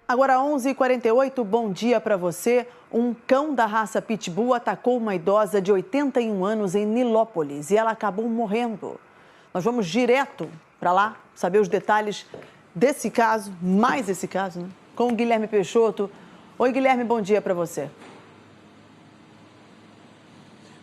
Agora 11h48, bom dia para você. Um cão da raça Pitbull atacou uma idosa de 81 anos em Nilópolis e ela acabou morrendo. Nós vamos direto para lá saber os detalhes desse caso, mais esse caso, né? Com o Guilherme Peixoto. Oi, Guilherme, bom dia para você.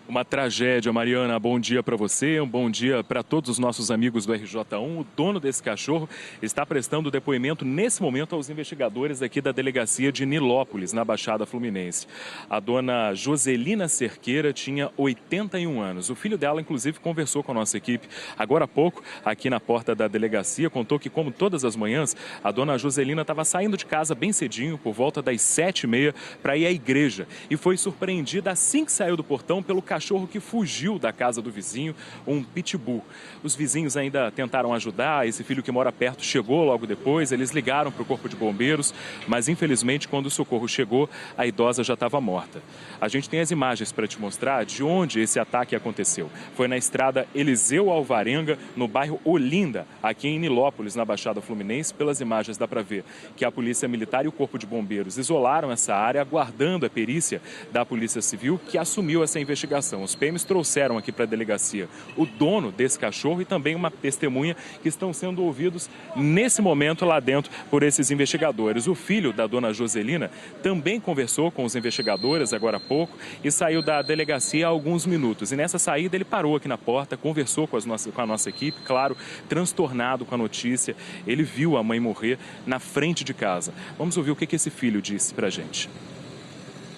Uma tragédia, Mariana. Bom dia para você, um bom dia para todos os nossos amigos do RJ1. O dono desse cachorro está prestando depoimento nesse momento aos investigadores aqui da delegacia de Nilópolis, na Baixada Fluminense. A dona Joselina Cerqueira tinha 81 anos. O filho dela, inclusive, conversou com a nossa equipe agora há pouco, aqui na porta da delegacia. Contou que, como todas as manhãs, a dona Joselina estava saindo de casa bem cedinho, por volta das 7h30, para ir à igreja. E foi surpreendida assim que saiu do portão pelo cachorro que fugiu da casa do vizinho, um pitbull. Os vizinhos ainda tentaram ajudar, esse filho que mora perto chegou logo depois, eles ligaram para o corpo de bombeiros, mas infelizmente quando o socorro chegou, a idosa já estava morta. A gente tem as imagens para te mostrar de onde esse ataque aconteceu. Foi na estrada Eliseu Alvarenga, no bairro Olinda, aqui em Nilópolis, na Baixada Fluminense. Pelas imagens dá para ver que a Polícia Militar e o Corpo de Bombeiros isolaram essa área, aguardando a perícia da Polícia Civil, que assumiu essa investigação. Os PMs trouxeram aqui para a delegacia o dono desse cachorro e também uma testemunha que estão sendo ouvidos nesse momento lá dentro por esses investigadores. O filho da dona Joselina também conversou com os investigadores agora há pouco e saiu da delegacia há alguns minutos. E nessa saída ele parou aqui na porta, conversou com a nossa equipe, claro, transtornado com a notícia. Ele viu a mãe morrer na frente de casa. Vamos ouvir o que esse filho disse para a gente.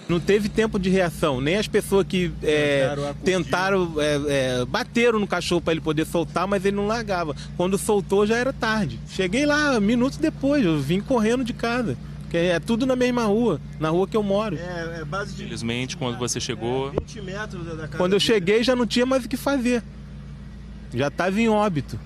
Não teve tempo de reação, nem as pessoas que tentaram, bateram no cachorro para ele poder soltar, mas ele não largava. Quando soltou já era tarde. Cheguei lá minutos depois, eu vim correndo de casa. É tudo na mesma rua, na rua que eu moro. Infelizmente, quando você chegou... 20 metros da casa. Quando eu cheguei já não tinha mais o que fazer. Já estava em óbito.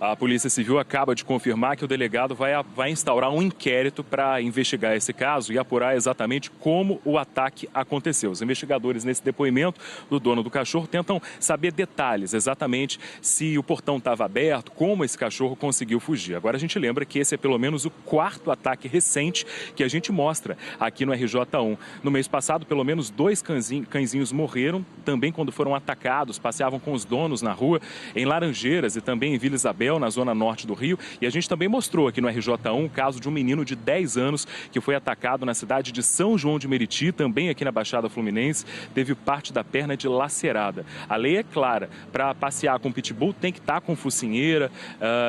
A Polícia Civil acaba de confirmar que o delegado vai instaurar um inquérito para investigar esse caso e apurar exatamente como o ataque aconteceu. Os investigadores, nesse depoimento do dono do cachorro, tentam saber detalhes, exatamente se o portão estava aberto, como esse cachorro conseguiu fugir. Agora a gente lembra que esse é pelo menos o 4º ataque recente que a gente mostra aqui no RJ1. No mês passado, pelo menos 2 cãezinhos morreram, também quando foram atacados, passeavam com os donos na rua, em Laranjeiras e também em Vila Isabel, na zona norte do Rio. E a gente também mostrou aqui no RJ1 o caso de um menino de 10 anos que foi atacado na cidade de São João de Meriti, também aqui na Baixada Fluminense, teve parte da perna dilacerada. A lei é clara, para passear com pitbull tem que estar com focinheira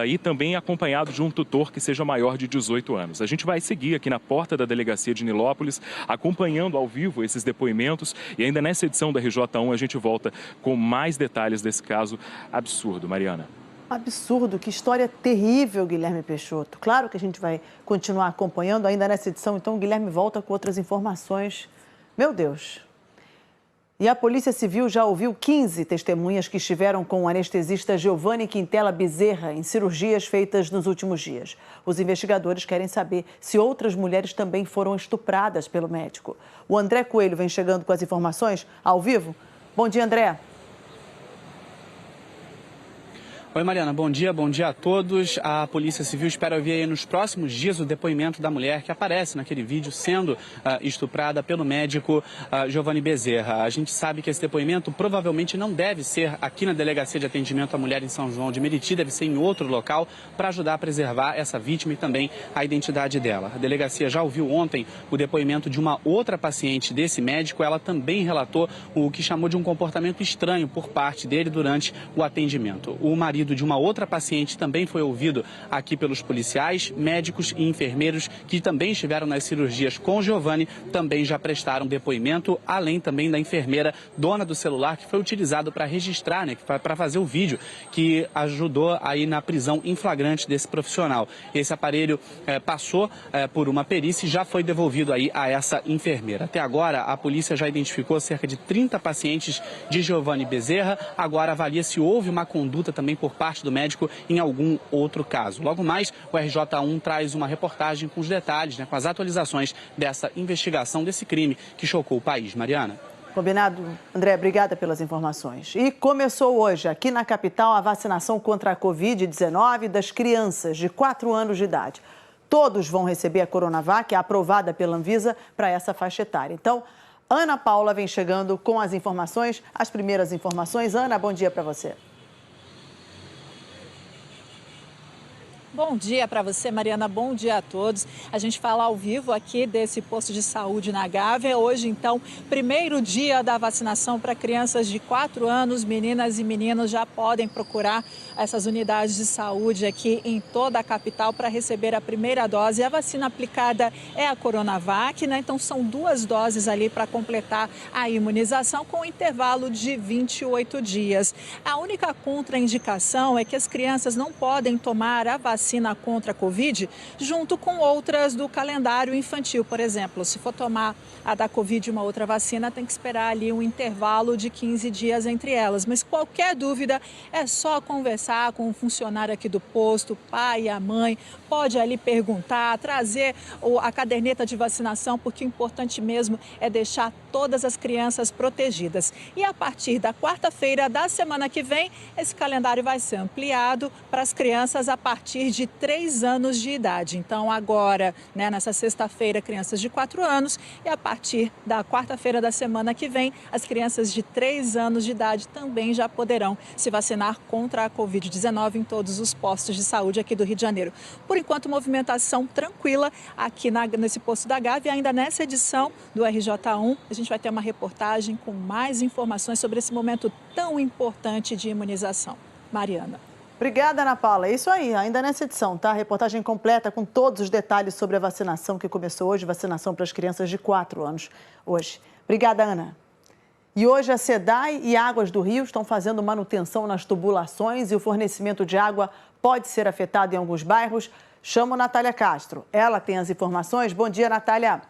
e também acompanhado de um tutor que seja maior de 18 anos. A gente vai seguir aqui na porta da delegacia de Nilópolis, acompanhando ao vivo esses depoimentos e ainda nessa edição da RJ1 a gente volta com mais detalhes desse caso absurdo, Mariana. Absurdo, que história terrível, Guilherme Peixoto. Claro que a gente vai continuar acompanhando ainda nessa edição, então o Guilherme volta com outras informações. Meu Deus. E a Polícia Civil já ouviu 15 testemunhas que estiveram com o anestesista Giovanni Quintela Bezerra em cirurgias feitas nos últimos dias. Os investigadores querem saber se outras mulheres também foram estupradas pelo médico. O André Coelho vem chegando com as informações ao vivo. Bom dia, André. Oi, Mariana, bom dia a todos. A Polícia Civil espera ouvir aí nos próximos dias o depoimento da mulher que aparece naquele vídeo sendo estuprada pelo médico Giovanni Bezerra. A gente sabe que esse depoimento provavelmente não deve ser aqui na Delegacia de Atendimento à Mulher em São João de Meriti, deve ser em outro local para ajudar a preservar essa vítima e também a identidade dela. A delegacia já ouviu ontem o depoimento de uma outra paciente desse médico. Ela também relatou o que chamou de um comportamento estranho por parte dele durante o atendimento. O marido de uma outra paciente também foi ouvido aqui pelos policiais, médicos e enfermeiros que também estiveram nas cirurgias com Giovanni, também já prestaram depoimento, além também da enfermeira dona do celular que foi utilizado para registrar, para fazer o vídeo que ajudou aí na prisão em flagrante desse profissional. Esse aparelho passou por uma perícia e já foi devolvido aí a essa enfermeira. Até agora, a polícia já identificou cerca de 30 pacientes de Giovanni Bezerra. Agora avalia se houve uma conduta também por parte do médico em algum outro caso. Logo mais, o RJ1 traz uma reportagem com os detalhes, com as atualizações dessa investigação, desse crime que chocou o país. Mariana. Combinado? André, obrigada pelas informações. E começou hoje, aqui na capital, a vacinação contra a Covid-19 das crianças de 4 anos de idade. Todos vão receber a Coronavac, aprovada pela Anvisa, para essa faixa etária. Então, Ana Paula vem chegando com as informações, as primeiras informações. Ana, bom dia para você. Bom dia para você, Mariana. Bom dia a todos. A gente fala ao vivo aqui desse posto de saúde na Gávea. Hoje, então, primeiro dia da vacinação para crianças de 4 anos. Meninas e meninos já podem procurar essas unidades de saúde aqui em toda a capital para receber a primeira dose. A vacina aplicada é a Coronavac, né? Então, são 2 doses ali para completar a imunização com um intervalo de 28 dias. A única contraindicação é que as crianças não podem tomar a vacina contra a Covid junto com outras do calendário infantil. Por exemplo, se for tomar a da Covid e uma outra vacina, tem que esperar ali um intervalo de 15 dias entre elas. Mas qualquer dúvida é só conversar com o funcionário aqui do posto, o pai e a mãe. Pode ali perguntar, trazer a caderneta de vacinação, porque o importante mesmo é deixar todas as crianças protegidas. E a partir da quarta-feira da semana que vem, esse calendário vai ser ampliado para as crianças a partir de 3 anos de idade. Então, agora, né, nessa sexta-feira, crianças de 4 anos e a partir da quarta-feira da semana que vem, as crianças de 3 anos de idade também já poderão se vacinar contra a Covid-19 em todos os postos de saúde aqui do Rio de Janeiro. Por enquanto, movimentação tranquila aqui nesse posto da Gávea. E ainda nessa edição do RJ1, a gente vai ter uma reportagem com mais informações sobre esse momento tão importante de imunização. Mariana. Obrigada, Ana Paula. É isso aí, ainda nessa edição, tá? Reportagem completa com todos os detalhes sobre a vacinação que começou hoje, vacinação para as crianças de 4 anos hoje. Obrigada, Ana. E hoje a SEDAI e Águas do Rio estão fazendo manutenção nas tubulações e o fornecimento de água pode ser afetado em alguns bairros. Chamo Natália Castro. Ela tem as informações. Bom dia, Natália.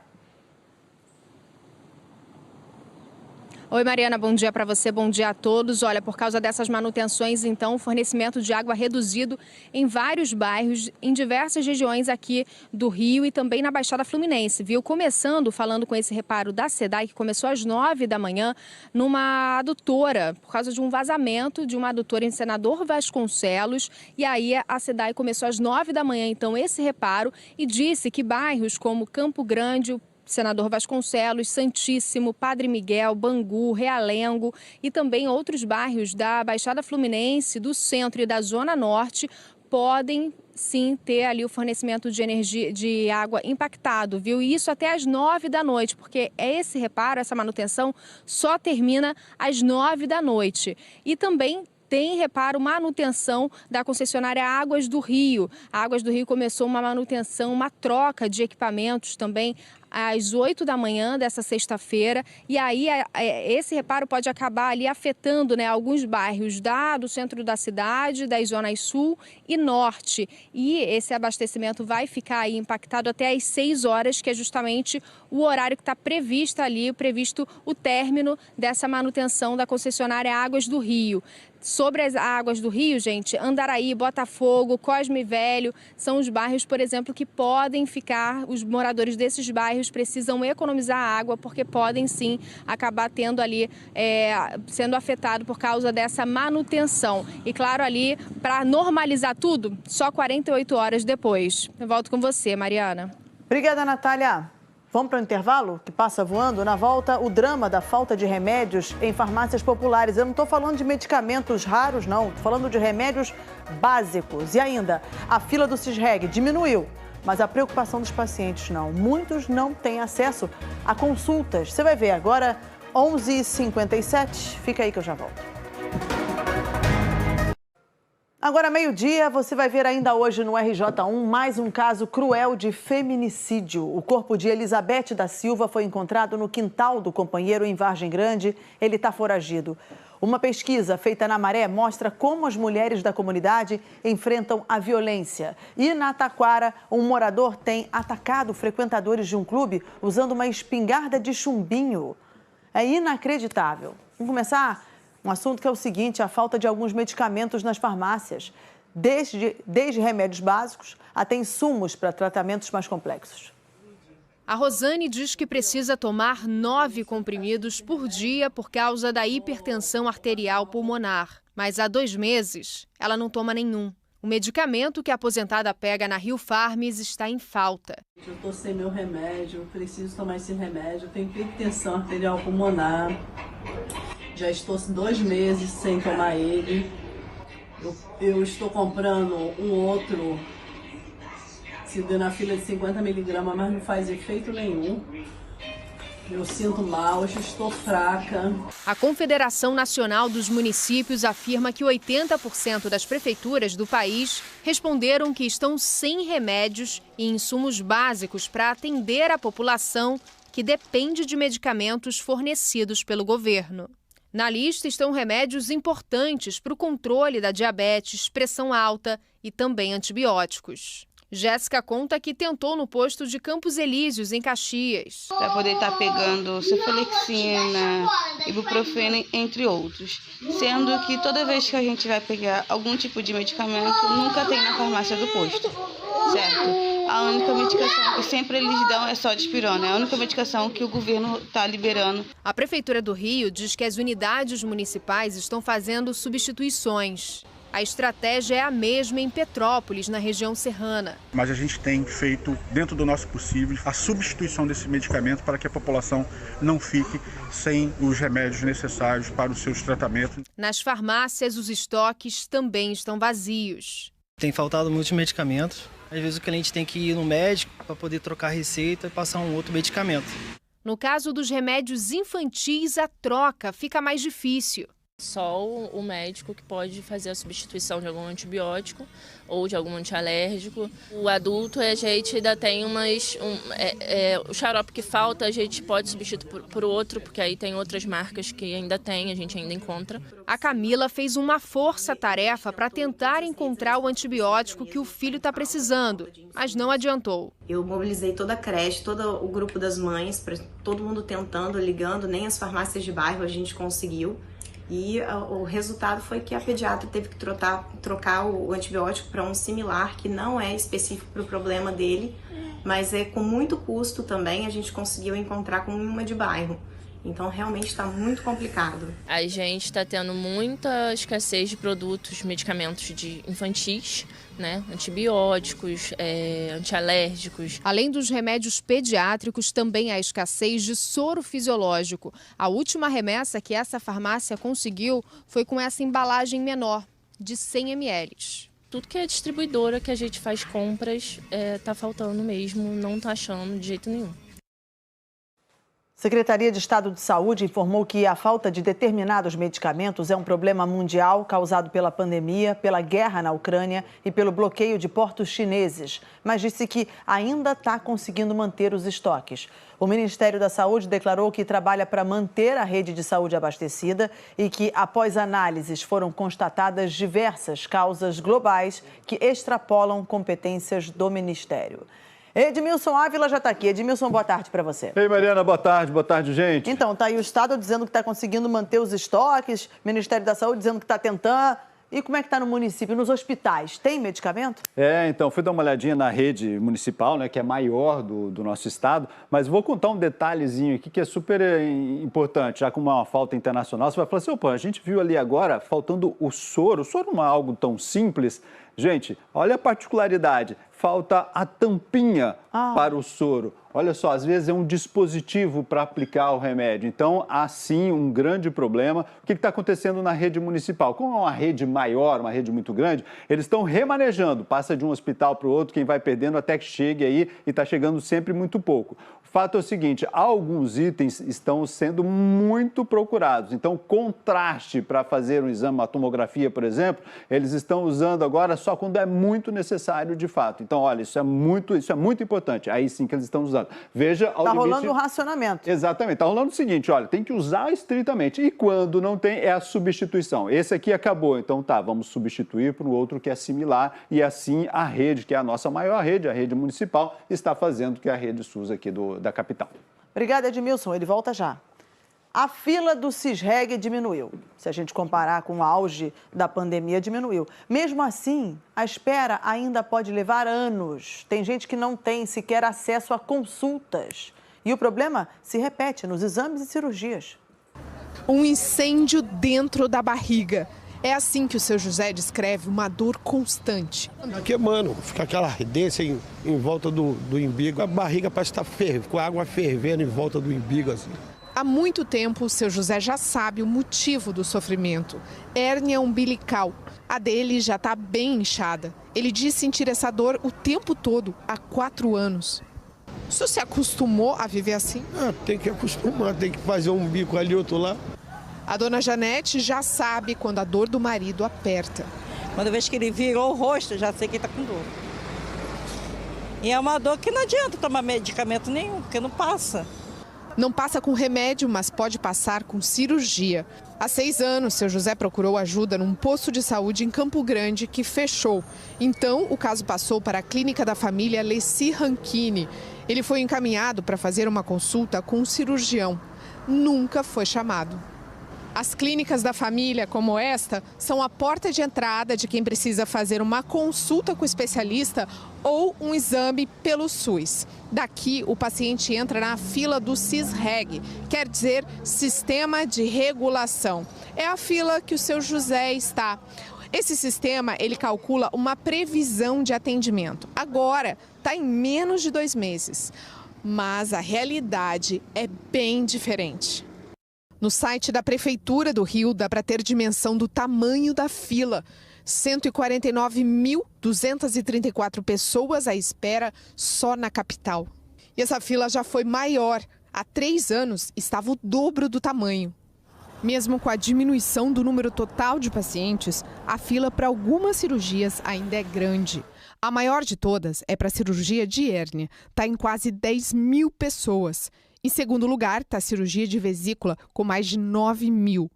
Oi, Mariana, bom dia para você, bom dia a todos. Olha, por causa dessas manutenções, então, o fornecimento de água reduzido em vários bairros, em diversas regiões aqui do Rio e também na Baixada Fluminense, viu? Começando, falando com esse reparo da SEDAI, que começou às 9 da manhã, numa adutora, por causa de um vazamento de uma adutora em Senador Vasconcelos. E aí a SEDAI começou às 9 da manhã, então, esse reparo e disse que bairros como Campo Grande, Senador Vasconcelos, Santíssimo, Padre Miguel, Bangu, Realengo e também outros bairros da Baixada Fluminense, do centro e da Zona Norte podem sim ter ali o fornecimento de energia, de água impactado, viu? E isso até às 9 da noite, porque esse reparo, essa manutenção só termina às 9 da noite. E também tem reparo, manutenção da concessionária Águas do Rio. A Águas do Rio começou uma manutenção, uma troca de equipamentos também às 8 da manhã dessa sexta-feira. E aí esse reparo pode acabar ali afetando, né, alguns bairros do centro da cidade, das zonas sul e norte. E esse abastecimento vai ficar aí impactado até às 6 horas, que é justamente o horário que está previsto o término dessa manutenção da concessionária Águas do Rio. Sobre as águas do Rio, gente, Andaraí, Botafogo, Cosme Velho, são os bairros, por exemplo, que podem ficar, os moradores desses bairros precisam economizar água, porque podem sim acabar tendo ali, sendo afetado por causa dessa manutenção. E claro, ali, para normalizar tudo, só 48 horas depois. Eu volto com você, Mariana. Obrigada, Natália. Vamos para o intervalo, que passa voando? Na volta, o drama da falta de remédios em farmácias populares. Eu não estou falando de medicamentos raros, não. Estou falando de remédios básicos. E ainda, a fila do Cisreg diminuiu, mas a preocupação dos pacientes não. Muitos não têm acesso a consultas. Você vai ver agora, 11h57. Fica aí que eu já volto. Agora, meio-dia, você vai ver ainda hoje no RJ1 mais um caso cruel de feminicídio. O corpo de Elizabeth da Silva foi encontrado no quintal do companheiro em Vargem Grande. Ele está foragido. Uma pesquisa feita na Maré mostra como as mulheres da comunidade enfrentam a violência. E na Taquara, um morador tem atacado frequentadores de um clube usando uma espingarda de chumbinho. É inacreditável. Vamos começar? Um assunto que é o seguinte, a falta de alguns medicamentos nas farmácias, desde remédios básicos até insumos para tratamentos mais complexos. A Rosane diz que precisa tomar 9 comprimidos por dia por causa da hipertensão arterial pulmonar. Mas há 2 meses, ela não toma nenhum. O medicamento que a aposentada pega na Rio Farms está em falta. Eu estou sem meu remédio, eu preciso tomar esse remédio. Eu tenho hipertensão arterial pulmonar. Já estou 2 meses sem tomar ele. Eu estou comprando um outro sildenafila de 50 miligramas, mas não faz efeito nenhum. Eu sinto mal, eu estou fraca. A Confederação Nacional dos Municípios afirma que 80% das prefeituras do país responderam que estão sem remédios e insumos básicos para atender a população que depende de medicamentos fornecidos pelo governo. Na lista estão remédios importantes para o controle da diabetes, pressão alta e também antibióticos. Jéssica conta que tentou no posto de Campos Elíseos, em Caxias. Para poder estar pegando cefalexina, ibuprofeno, entre outros. Sendo que toda vez que a gente vai pegar algum tipo de medicamento, nunca tem na farmácia do posto, certo? A única medicação que sempre eles dão é só dipirona, é a única medicação que o governo está liberando. A Prefeitura do Rio diz que as unidades municipais estão fazendo substituições. A estratégia é a mesma em Petrópolis, na região serrana. Mas a gente tem feito, dentro do nosso possível, a substituição desse medicamento para que a população não fique sem os remédios necessários para os seus tratamentos. Nas farmácias, os estoques também estão vazios. Tem faltado muitos medicamentos. Às vezes o cliente tem que ir no médico para poder trocar a receita e passar um outro medicamento. No caso dos remédios infantis, a troca fica mais difícil. Só o médico que pode fazer a substituição de algum antibiótico ou de algum antialérgico. O adulto, a gente ainda tem o xarope que falta, a gente pode substituir por outro, porque aí tem outras marcas que ainda tem, a gente ainda encontra. A Camila fez uma força-tarefa para tentar encontrar o antibiótico que o filho está precisando, mas não adiantou. Eu mobilizei toda a creche, todo o grupo das mães, todo mundo tentando, ligando, nem as farmácias de bairro a gente conseguiu. E o resultado foi que a pediatra teve que trocar o antibiótico para um similar, que não é específico para o problema dele, mas é com muito custo também a gente conseguiu encontrar com uma de bairro. Então, realmente está muito complicado. A gente está tendo muita escassez de produtos, medicamentos infantis, né? Antibióticos, antialérgicos. Além dos remédios pediátricos, também há escassez de soro fisiológico. A última remessa que essa farmácia conseguiu foi com essa embalagem menor, de 100 ml. Tudo que é distribuidora que a gente faz compras está faltando mesmo, não está achando de jeito nenhum. Secretaria de Estado de Saúde informou que a falta de determinados medicamentos é um problema mundial causado pela pandemia, pela guerra na Ucrânia e pelo bloqueio de portos chineses, mas disse que ainda está conseguindo manter os estoques. O Ministério da Saúde declarou que trabalha para manter a rede de saúde abastecida e que, após análises, foram constatadas diversas causas globais que extrapolam competências do Ministério. Edmilson Ávila já está aqui. Edmilson, boa tarde para você. Ei, Mariana, boa tarde, gente. Então, tá aí o Estado dizendo que está conseguindo manter os estoques, Ministério da Saúde dizendo que está tentando. E como é que está no município? Nos hospitais, tem medicamento? Então, fui dar uma olhadinha na rede municipal, né, que é maior do nosso estado, mas vou contar um detalhezinho aqui que é super importante, já como é uma falta internacional. Você vai falar assim, opa, a gente viu ali agora faltando o soro não é algo tão simples. Gente, olha a particularidade, falta a tampinha para o soro. Olha só, às vezes é um dispositivo para aplicar o remédio. Então, há sim um grande problema. O que está acontecendo na rede municipal? Como é uma rede maior, uma rede muito grande, eles estão remanejando, passa de um hospital para o outro, quem vai perdendo até que chegue aí e está chegando sempre muito pouco. O fato é o seguinte, alguns itens estão sendo muito procurados. Então, contraste para fazer um exame, uma tomografia, por exemplo, eles estão usando agora só quando é muito necessário de fato. Então, olha, isso é muito importante. Aí sim que eles estão usando. Veja ao limite... Está rolando um racionamento. Exatamente. Está rolando o seguinte, olha, tem que usar estritamente. E quando não tem, é a substituição. Esse aqui acabou, então vamos substituir por um outro que é similar. E assim a rede, que é a nossa maior rede, a rede municipal, está fazendo que a rede SUS aqui da capital. Obrigada, Edmilson. Ele volta já. A fila do Cisreg diminuiu. Se a gente comparar com o auge da pandemia, diminuiu. Mesmo assim, a espera ainda pode levar anos. Tem gente que não tem sequer acesso a consultas. E o problema se repete nos exames e cirurgias. Um incêndio dentro da barriga. É assim que o seu José descreve uma dor constante. Tá queimando, fica aquela ardência em volta do umbigo. A barriga parece estar com a água fervendo em volta do umbigo, assim. Há muito tempo, o seu José já sabe o motivo do sofrimento. Hérnia umbilical. A dele já está bem inchada. Ele diz sentir essa dor o tempo todo, há 4 anos. O senhor se acostumou a viver assim? Tem que acostumar, tem que fazer um bico ali, outro lá. A dona Janete já sabe quando a dor do marido aperta. Quando eu vejo que ele virou o rosto, já sei que ele está com dor. E é uma dor que não adianta tomar medicamento nenhum, porque não passa. Não passa com remédio, mas pode passar com cirurgia. Há 6 anos, seu José procurou ajuda num posto de saúde em Campo Grande que fechou. Então, o caso passou para a clínica da família Leci Ranchini. Ele foi encaminhado para fazer uma consulta com um cirurgião. Nunca foi chamado. As clínicas da família, como esta, são a porta de entrada de quem precisa fazer uma consulta com o especialista ou um exame pelo SUS. Daqui, o paciente entra na fila do Cisreg, quer dizer, Sistema de Regulação. É a fila que o seu José está. Esse sistema, ele calcula uma previsão de atendimento. Agora, está em menos de 2 meses. Mas a realidade é bem diferente. No site da Prefeitura do Rio, dá para ter dimensão do tamanho da fila. 149.234 pessoas à espera só na capital. E essa fila já foi maior. Há 3 anos estava o dobro do tamanho. Mesmo com a diminuição do número total de pacientes, a fila para algumas cirurgias ainda é grande. A maior de todas é para a cirurgia de hérnia. Está em quase 10.000 pessoas. Em segundo lugar, está a cirurgia de vesícula, com mais de 9.000.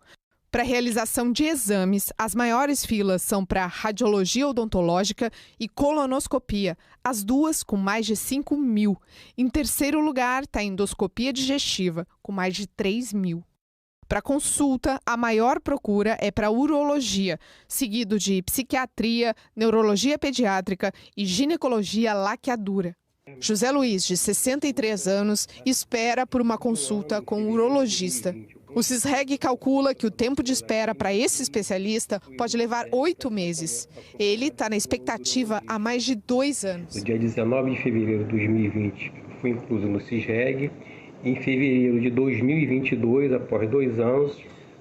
Para a realização de exames, as maiores filas são para radiologia odontológica e colonoscopia, as duas com mais de 5.000. Em terceiro lugar, está a endoscopia digestiva, com mais de 3.000. Para consulta, a maior procura é para urologia, seguido de psiquiatria, neurologia pediátrica e ginecologia laqueadura. José Luiz, de 63 anos, espera por uma consulta com um urologista. O Cisreg calcula que o tempo de espera para esse especialista pode levar 8 meses. Ele está na expectativa há mais de 2 anos. No dia 19 de fevereiro de 2020, fui incluso no Cisreg. Em fevereiro de 2022, após 2 anos,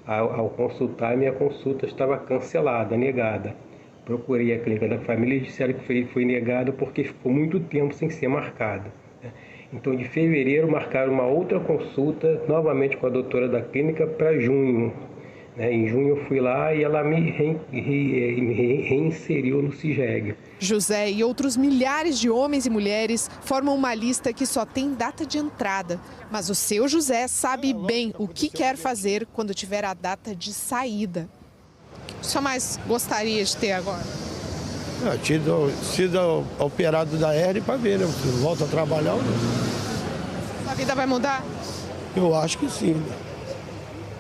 ao consultar, minha consulta estava cancelada, negada. Procurei a clínica da família e disseram que foi negada porque ficou muito tempo sem ser marcada. Então, de fevereiro, marcaram uma outra consulta, novamente com a doutora da clínica, para junho. Em junho eu fui lá e ela me reinseriu no Cisreg. José e outros milhares de homens e mulheres formam uma lista que só tem data de entrada. Mas o seu José sabe bem o que quer fazer quando tiver a data de saída. O que o senhor mais gostaria de ter agora? Sido operado da hérnia para ver, né? Se volta a trabalhar ou não. A vida vai mudar? Eu acho que sim.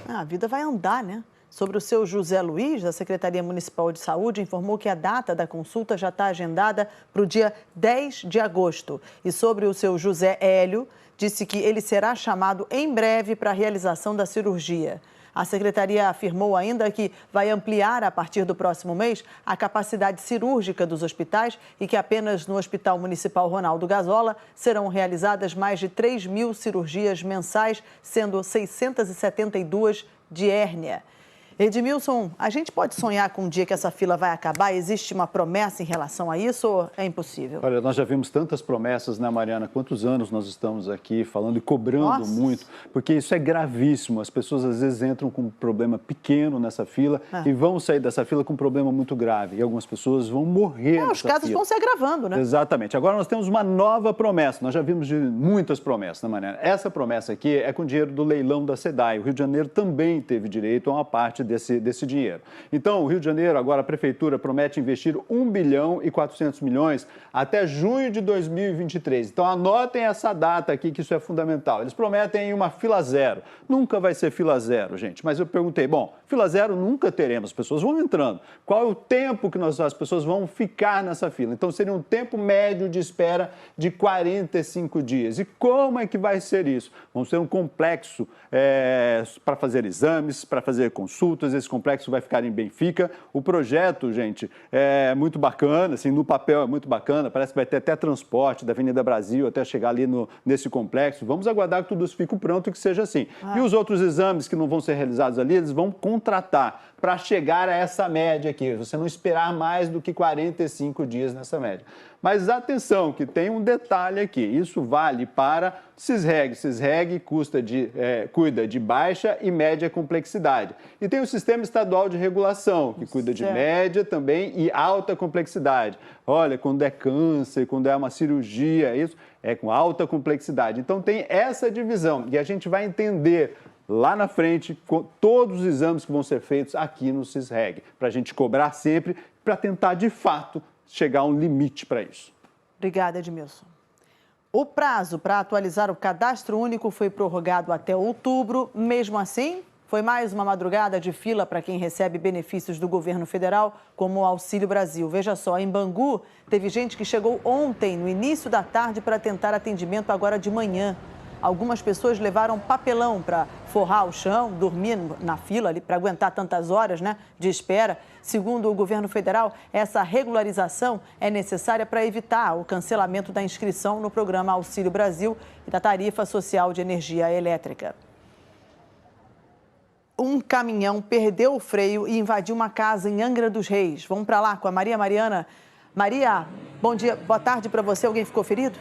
A vida vai andar, né? Sobre o seu José Luiz, a Secretaria Municipal de Saúde informou que a data da consulta já está agendada para o dia 10 de agosto. E sobre o seu José Hélio, disse que ele será chamado em breve para a realização da cirurgia. A secretaria afirmou ainda que vai ampliar, a partir do próximo mês, a capacidade cirúrgica dos hospitais e que apenas no Hospital Municipal Ronaldo Gazola serão realizadas mais de 3.000 cirurgias mensais, sendo 672 de hérnia. Edmilson, a gente pode sonhar com um dia que essa fila vai acabar? Existe uma promessa em relação a isso ou é impossível? Olha, nós já vimos tantas promessas, né, Mariana? Quantos anos nós estamos aqui falando e cobrando muito, porque isso é gravíssimo. As pessoas às vezes entram com um problema pequeno nessa fila e vão sair dessa fila com um problema muito grave. E algumas pessoas vão morrer nessa Os casos fila. vão se agravando, né? Exatamente. Agora nós temos uma nova promessa. Nós já vimos de muitas promessas, né, Mariana? Essa promessa aqui é com dinheiro do leilão da SEDAI. O Rio de Janeiro também teve direito a uma parte desse dinheiro. Então, o Rio de Janeiro, agora a Prefeitura promete investir 1 bilhão e 400 milhões até junho de 2023. Então, anotem essa data aqui, que isso é fundamental. Eles prometem uma fila zero. Nunca vai ser fila zero, gente. Mas eu perguntei, bom, fila zero nunca teremos, as pessoas vão entrando. Qual é o tempo que as pessoas vão ficar nessa fila? Então, seria um tempo médio de espera de 45 dias. E como é que vai ser isso? Vamos ter um complexo para fazer exames, para fazer consultas. Esse complexo vai ficar em Benfica. O projeto, gente, é muito bacana, assim, no papel é muito bacana. Parece que vai ter até transporte da Avenida Brasil até chegar ali nesse complexo. Vamos aguardar que tudo isso fique pronto e que seja assim. E os outros exames que não vão ser realizados ali, eles vão contratar para chegar a essa média aqui. Você não esperar mais do que 45 dias nessa média. Mas atenção, que tem um detalhe aqui. Isso vale para Cisreg. Cisreg cuida de baixa e média complexidade. E tem o Sistema Estadual de Regulação, que cuida de média também e alta complexidade. Olha, quando é câncer, quando é uma cirurgia, isso é com alta complexidade. Então tem essa divisão e a gente vai entender lá na frente com todos os exames que vão ser feitos aqui no Cisreg, para a gente cobrar sempre, para tentar de fato chegar a um limite para isso. Obrigada, Edmilson. O prazo para atualizar o cadastro único foi prorrogado até outubro. Mesmo assim, foi mais uma madrugada de fila para quem recebe benefícios do governo federal, como o Auxílio Brasil. Veja só, em Bangu, teve gente que chegou ontem, no início da tarde, para tentar atendimento agora de manhã. Algumas pessoas levaram papelão para forrar o chão, dormir na fila ali para aguentar tantas horas, né, de espera. Segundo o governo federal, essa regularização é necessária para evitar o cancelamento da inscrição no programa Auxílio Brasil e da tarifa social de energia elétrica. Um caminhão perdeu o freio e invadiu uma casa em Angra dos Reis. Vamos para lá com a Maria Mariana. Maria, bom dia, boa tarde para você. Alguém ficou ferido?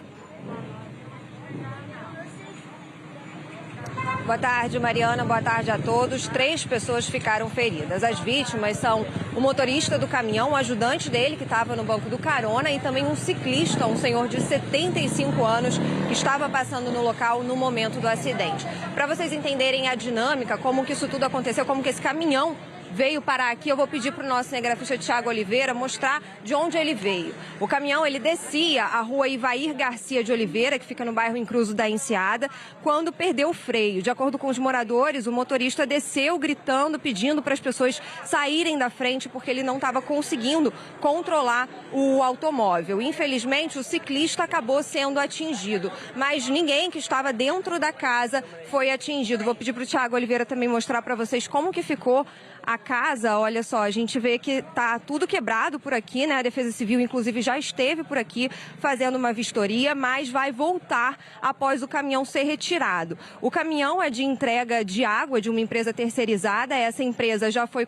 Boa tarde, Mariana. Boa tarde a todos. 3 pessoas ficaram feridas. As vítimas são o motorista do caminhão, o ajudante dele, que estava no banco do carona, e também um ciclista, um senhor de 75 anos, que estava passando no local no momento do acidente. Para vocês entenderem a dinâmica, como que isso tudo aconteceu, como que esse caminhão veio parar aqui, eu vou pedir para o nosso cinegrafista Thiago Oliveira mostrar de onde ele veio. O caminhão, ele descia a rua Ivair Garcia de Oliveira, que fica no bairro Incruso da Enseada, quando perdeu o freio. De acordo com os moradores, o motorista desceu gritando, pedindo para as pessoas saírem da frente, porque ele não estava conseguindo controlar o automóvel. Infelizmente, o ciclista acabou sendo atingido, mas ninguém que estava dentro da casa foi atingido. Vou pedir para o Thiago Oliveira também mostrar para vocês como que ficou a casa. Olha só, a gente vê que tá tudo quebrado por aqui, né? A Defesa Civil, inclusive, já esteve por aqui fazendo uma vistoria, mas vai voltar após o caminhão ser retirado. O caminhão é de entrega de água de uma empresa terceirizada. Essa empresa já foi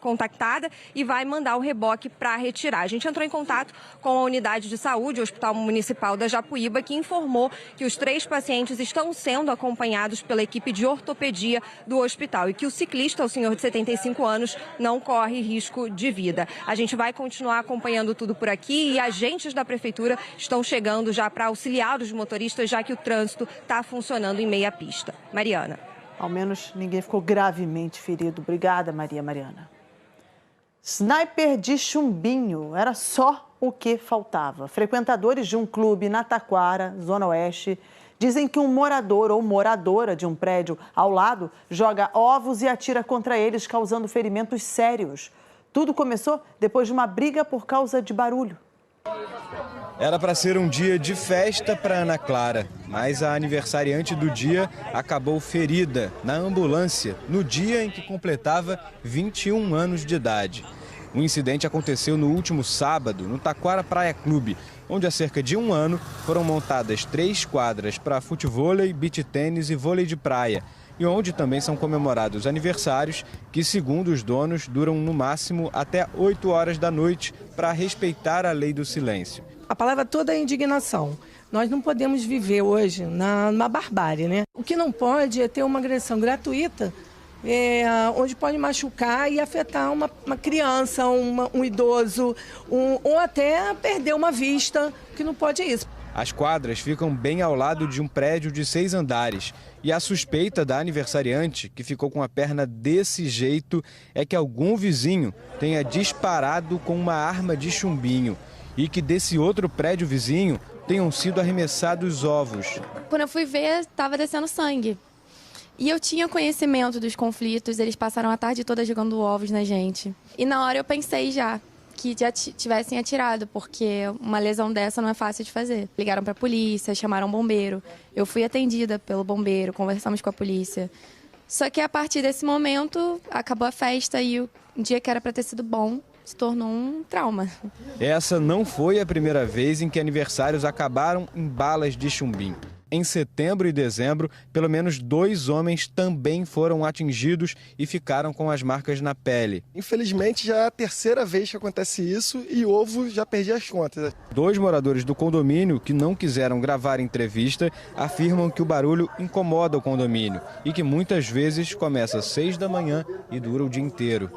contactada e vai mandar o reboque para retirar. A gente entrou em contato com a unidade de saúde, o Hospital Municipal da Japuíba, que informou que os 3 pacientes estão sendo acompanhados pela equipe de ortopedia do hospital e que o ciclista, o senhor de 75 anos, não corre risco de vida. A gente vai continuar acompanhando tudo por aqui e agentes da prefeitura estão chegando já para auxiliar os motoristas, já que o trânsito está funcionando em meia pista. Mariana. Ao menos ninguém ficou gravemente ferido. Obrigada, Maria Mariana. Sniper de chumbinho, era só o que faltava. Frequentadores de um clube na Taquara, Zona Oeste, dizem que um morador ou moradora de um prédio ao lado joga ovos e atira contra eles, causando ferimentos sérios. Tudo começou depois de uma briga por causa de barulho. Era para ser um dia de festa para Ana Clara, mas a aniversariante do dia acabou ferida na ambulância no dia em que completava 21 anos de idade. O incidente aconteceu no último sábado, no Taquara Praia Clube, onde há cerca de um ano foram montadas 3 quadras para futevôlei, beach tênis e vôlei de praia, e onde também são comemorados aniversários que, segundo os donos, duram no máximo até 8 horas da noite para respeitar a lei do silêncio. A palavra toda é indignação. Nós não podemos viver hoje numa barbárie, né? O que não pode é ter uma agressão gratuita, onde pode machucar e afetar uma criança, um idoso, ou até perder uma vista, que não pode isso. As quadras ficam bem ao lado de um prédio de 6 andares. E a suspeita da aniversariante, que ficou com a perna desse jeito, é que algum vizinho tenha disparado com uma arma de chumbinho e que desse outro prédio vizinho tenham sido arremessados ovos. Quando eu fui ver, estava descendo sangue. E eu tinha conhecimento dos conflitos, eles passaram a tarde toda jogando ovos na gente. E na hora eu pensei já que já tivessem atirado, porque uma lesão dessa não é fácil de fazer. Ligaram para a polícia, chamaram um bombeiro. Eu fui atendida pelo bombeiro, conversamos com a polícia. Só que a partir desse momento, acabou a festa e o dia que era para ter sido bom se tornou um trauma. Essa não foi a primeira vez em que aniversários acabaram em balas de chumbinho. Em setembro e dezembro, pelo menos 2 homens também foram atingidos e ficaram com as marcas na pele. Infelizmente, já é a terceira vez que acontece isso e ovo já perdi as contas. 2 moradores do condomínio que não quiseram gravar entrevista afirmam que o barulho incomoda o condomínio e que muitas vezes começa às 6 da manhã e dura o dia inteiro.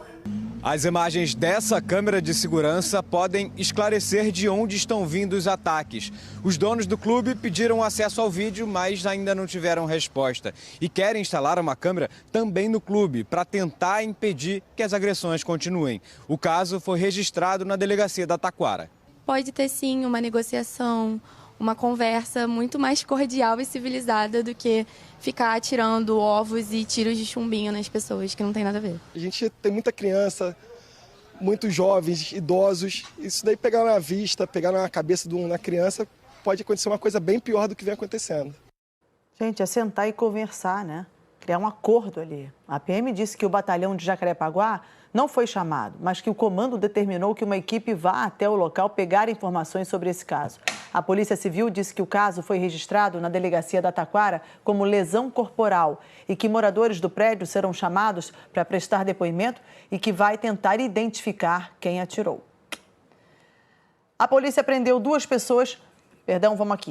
As imagens dessa câmera de segurança podem esclarecer de onde estão vindo os ataques. Os donos do clube pediram acesso ao vídeo, mas ainda não tiveram resposta. E querem instalar uma câmera também no clube para tentar impedir que as agressões continuem. O caso foi registrado na delegacia da Taquara. Pode ter sim uma negociação, uma conversa muito mais cordial e civilizada do que ficar atirando ovos e tiros de chumbinho nas pessoas, que não tem nada a ver. A gente tem muita criança, muitos jovens, idosos. Isso daí pegar na vista, pegar na cabeça de uma criança, pode acontecer uma coisa bem pior do que vem acontecendo. Gente, é sentar e conversar, né? Criar um acordo ali. A PM disse que o batalhão de Jacarepaguá não foi chamado, mas que o comando determinou que uma equipe vá até o local pegar informações sobre esse caso. A Polícia Civil disse que o caso foi registrado na delegacia da Taquara como lesão corporal e que moradores do prédio serão chamados para prestar depoimento e que vai tentar identificar quem atirou. A polícia prendeu 2 pessoas...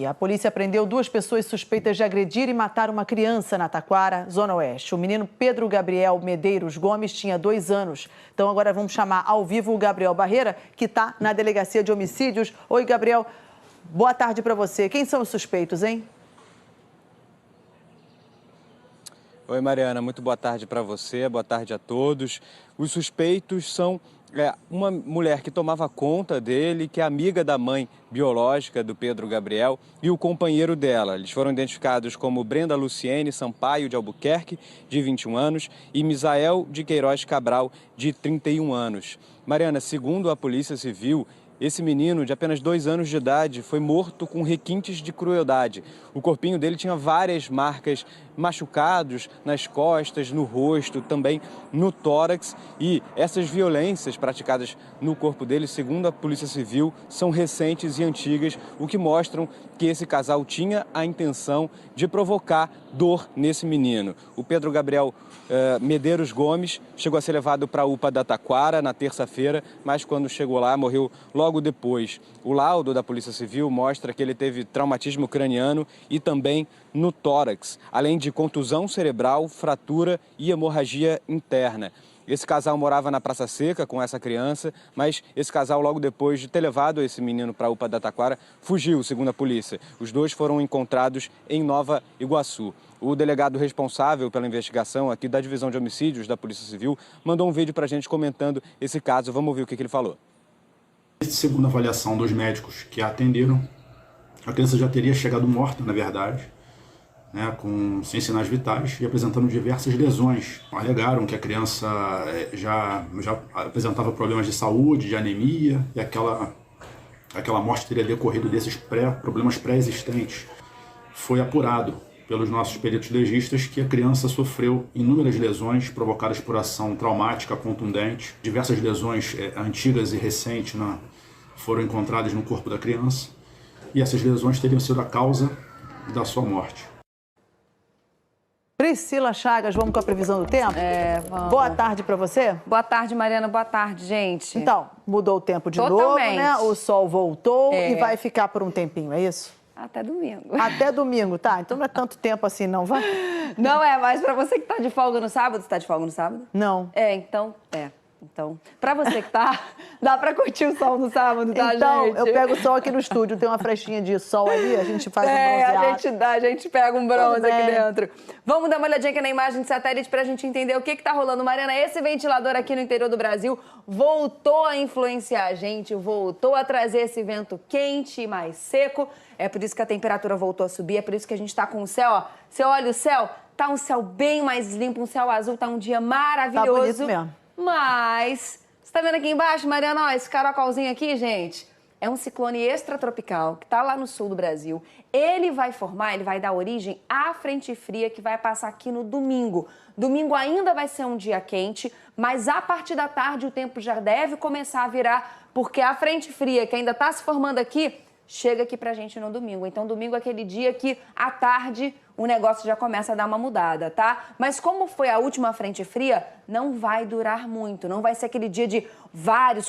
A polícia prendeu 2 pessoas suspeitas de agredir e matar uma criança na Taquara, Zona Oeste. O menino Pedro Gabriel Medeiros Gomes tinha 2 anos. Então agora vamos chamar ao vivo o Gabriel Barreira, que está na delegacia de homicídios. Oi, Gabriel. Boa tarde para você. Quem são os suspeitos, hein? Oi, Mariana. Muito boa tarde para você. Boa tarde a todos. Os suspeitos são... uma mulher que tomava conta dele, que é amiga da mãe biológica do Pedro Gabriel, e o companheiro dela. Eles foram identificados como Brenda Luciene Sampaio de Albuquerque, de 21 anos, e Misael de Queiroz Cabral, de 31 anos. Mariana, segundo a Polícia Civil, esse menino de apenas 2 anos de idade foi morto com requintes de crueldade. O corpinho dele tinha várias marcas machucados nas costas, no rosto, também no tórax. E essas violências praticadas no corpo dele, segundo a Polícia Civil, são recentes e antigas, o que mostram que esse casal tinha a intenção de provocar dor nesse menino. O Pedro Gabriel Medeiros Gomes chegou a ser levado para a UPA da Taquara na terça-feira, mas quando chegou lá morreu logo depois. O laudo da Polícia Civil mostra que ele teve traumatismo craniano e também no tórax, além de contusão cerebral, fratura e hemorragia interna. Esse casal morava na Praça Seca com essa criança, mas esse casal, logo depois de ter levado esse menino para a UPA da Taquara, fugiu, segundo a polícia. Os 2 foram encontrados em Nova Iguaçu. O delegado responsável pela investigação aqui da Divisão de Homicídios da Polícia Civil mandou um vídeo para a gente comentando esse caso. Vamos ouvir o que ele falou. Segundo a avaliação dos médicos que a atenderam, a criança já teria chegado morta, na verdade, né, sem sinais vitais e apresentando diversas lesões. Alegaram que a criança já apresentava problemas de saúde, de anemia, e aquela morte teria decorrido desses problemas pré-existentes. Foi apurado pelos nossos peritos legistas que a criança sofreu inúmeras lesões provocadas por ação traumática contundente. Diversas lesões antigas e recentes foram encontradas no corpo da criança, e essas lesões teriam sido a causa da sua morte. Priscila Chagas, vamos com a previsão do tempo? Vamos. Boa tarde para você. Boa tarde, Mariana. Boa tarde, gente. Então, mudou o tempo de novo, né? O sol voltou e vai ficar por um tempinho, é isso? Até domingo. Até domingo, tá? Então não é tanto tempo assim, não, vai? Não mas para você que tá de folga no sábado, você tá de folga no sábado? Não. Então, Então, pra você que tá, dá pra curtir o sol no sábado, tá, então, gente? eu pego o sol aqui no estúdio, tem uma frechinha de sol ali, a gente faz um bronzeado. A gente pega um bronze aqui dentro. Vamos dar uma olhadinha aqui na imagem de satélite pra gente entender o que tá rolando. Mariana, esse ventilador aqui no interior do Brasil voltou a influenciar a gente, voltou a trazer esse vento quente e mais seco. É por isso que a temperatura voltou a subir, é por isso que a gente tá com o céu, ó. Você olha o céu, tá um céu bem mais limpo, um céu azul, tá um dia maravilhoso. Tá bonito mesmo. Mas, você tá vendo aqui embaixo, Mariana, ó, esse caracolzinho aqui, gente, é um ciclone extratropical que tá lá no sul do Brasil. Ele vai dar origem à frente fria que vai passar aqui no domingo. Domingo ainda vai ser um dia quente, mas a partir da tarde o tempo já deve começar a virar, porque a frente fria que ainda tá se formando aqui, chega aqui pra gente no domingo. Então, domingo é aquele dia que, à tarde, o negócio já começa a dar uma mudada, tá? Mas como foi a última frente fria, não vai durar muito. Não vai ser aquele dia de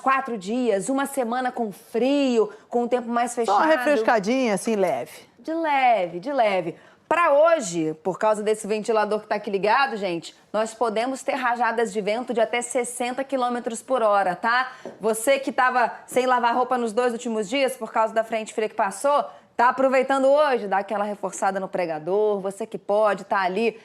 4 dias, uma semana com frio, com o tempo mais fechado. Só uma refrescadinha, assim, leve. De leve, de leve. Para hoje, por causa desse ventilador que tá aqui ligado, gente, nós podemos ter rajadas de vento de até 60 km por hora, tá? Você que tava sem lavar roupa nos 2 últimos dias por causa da frente fria que passou, tá aproveitando hoje, dá aquela reforçada no pregador. Você que pode, tá ali,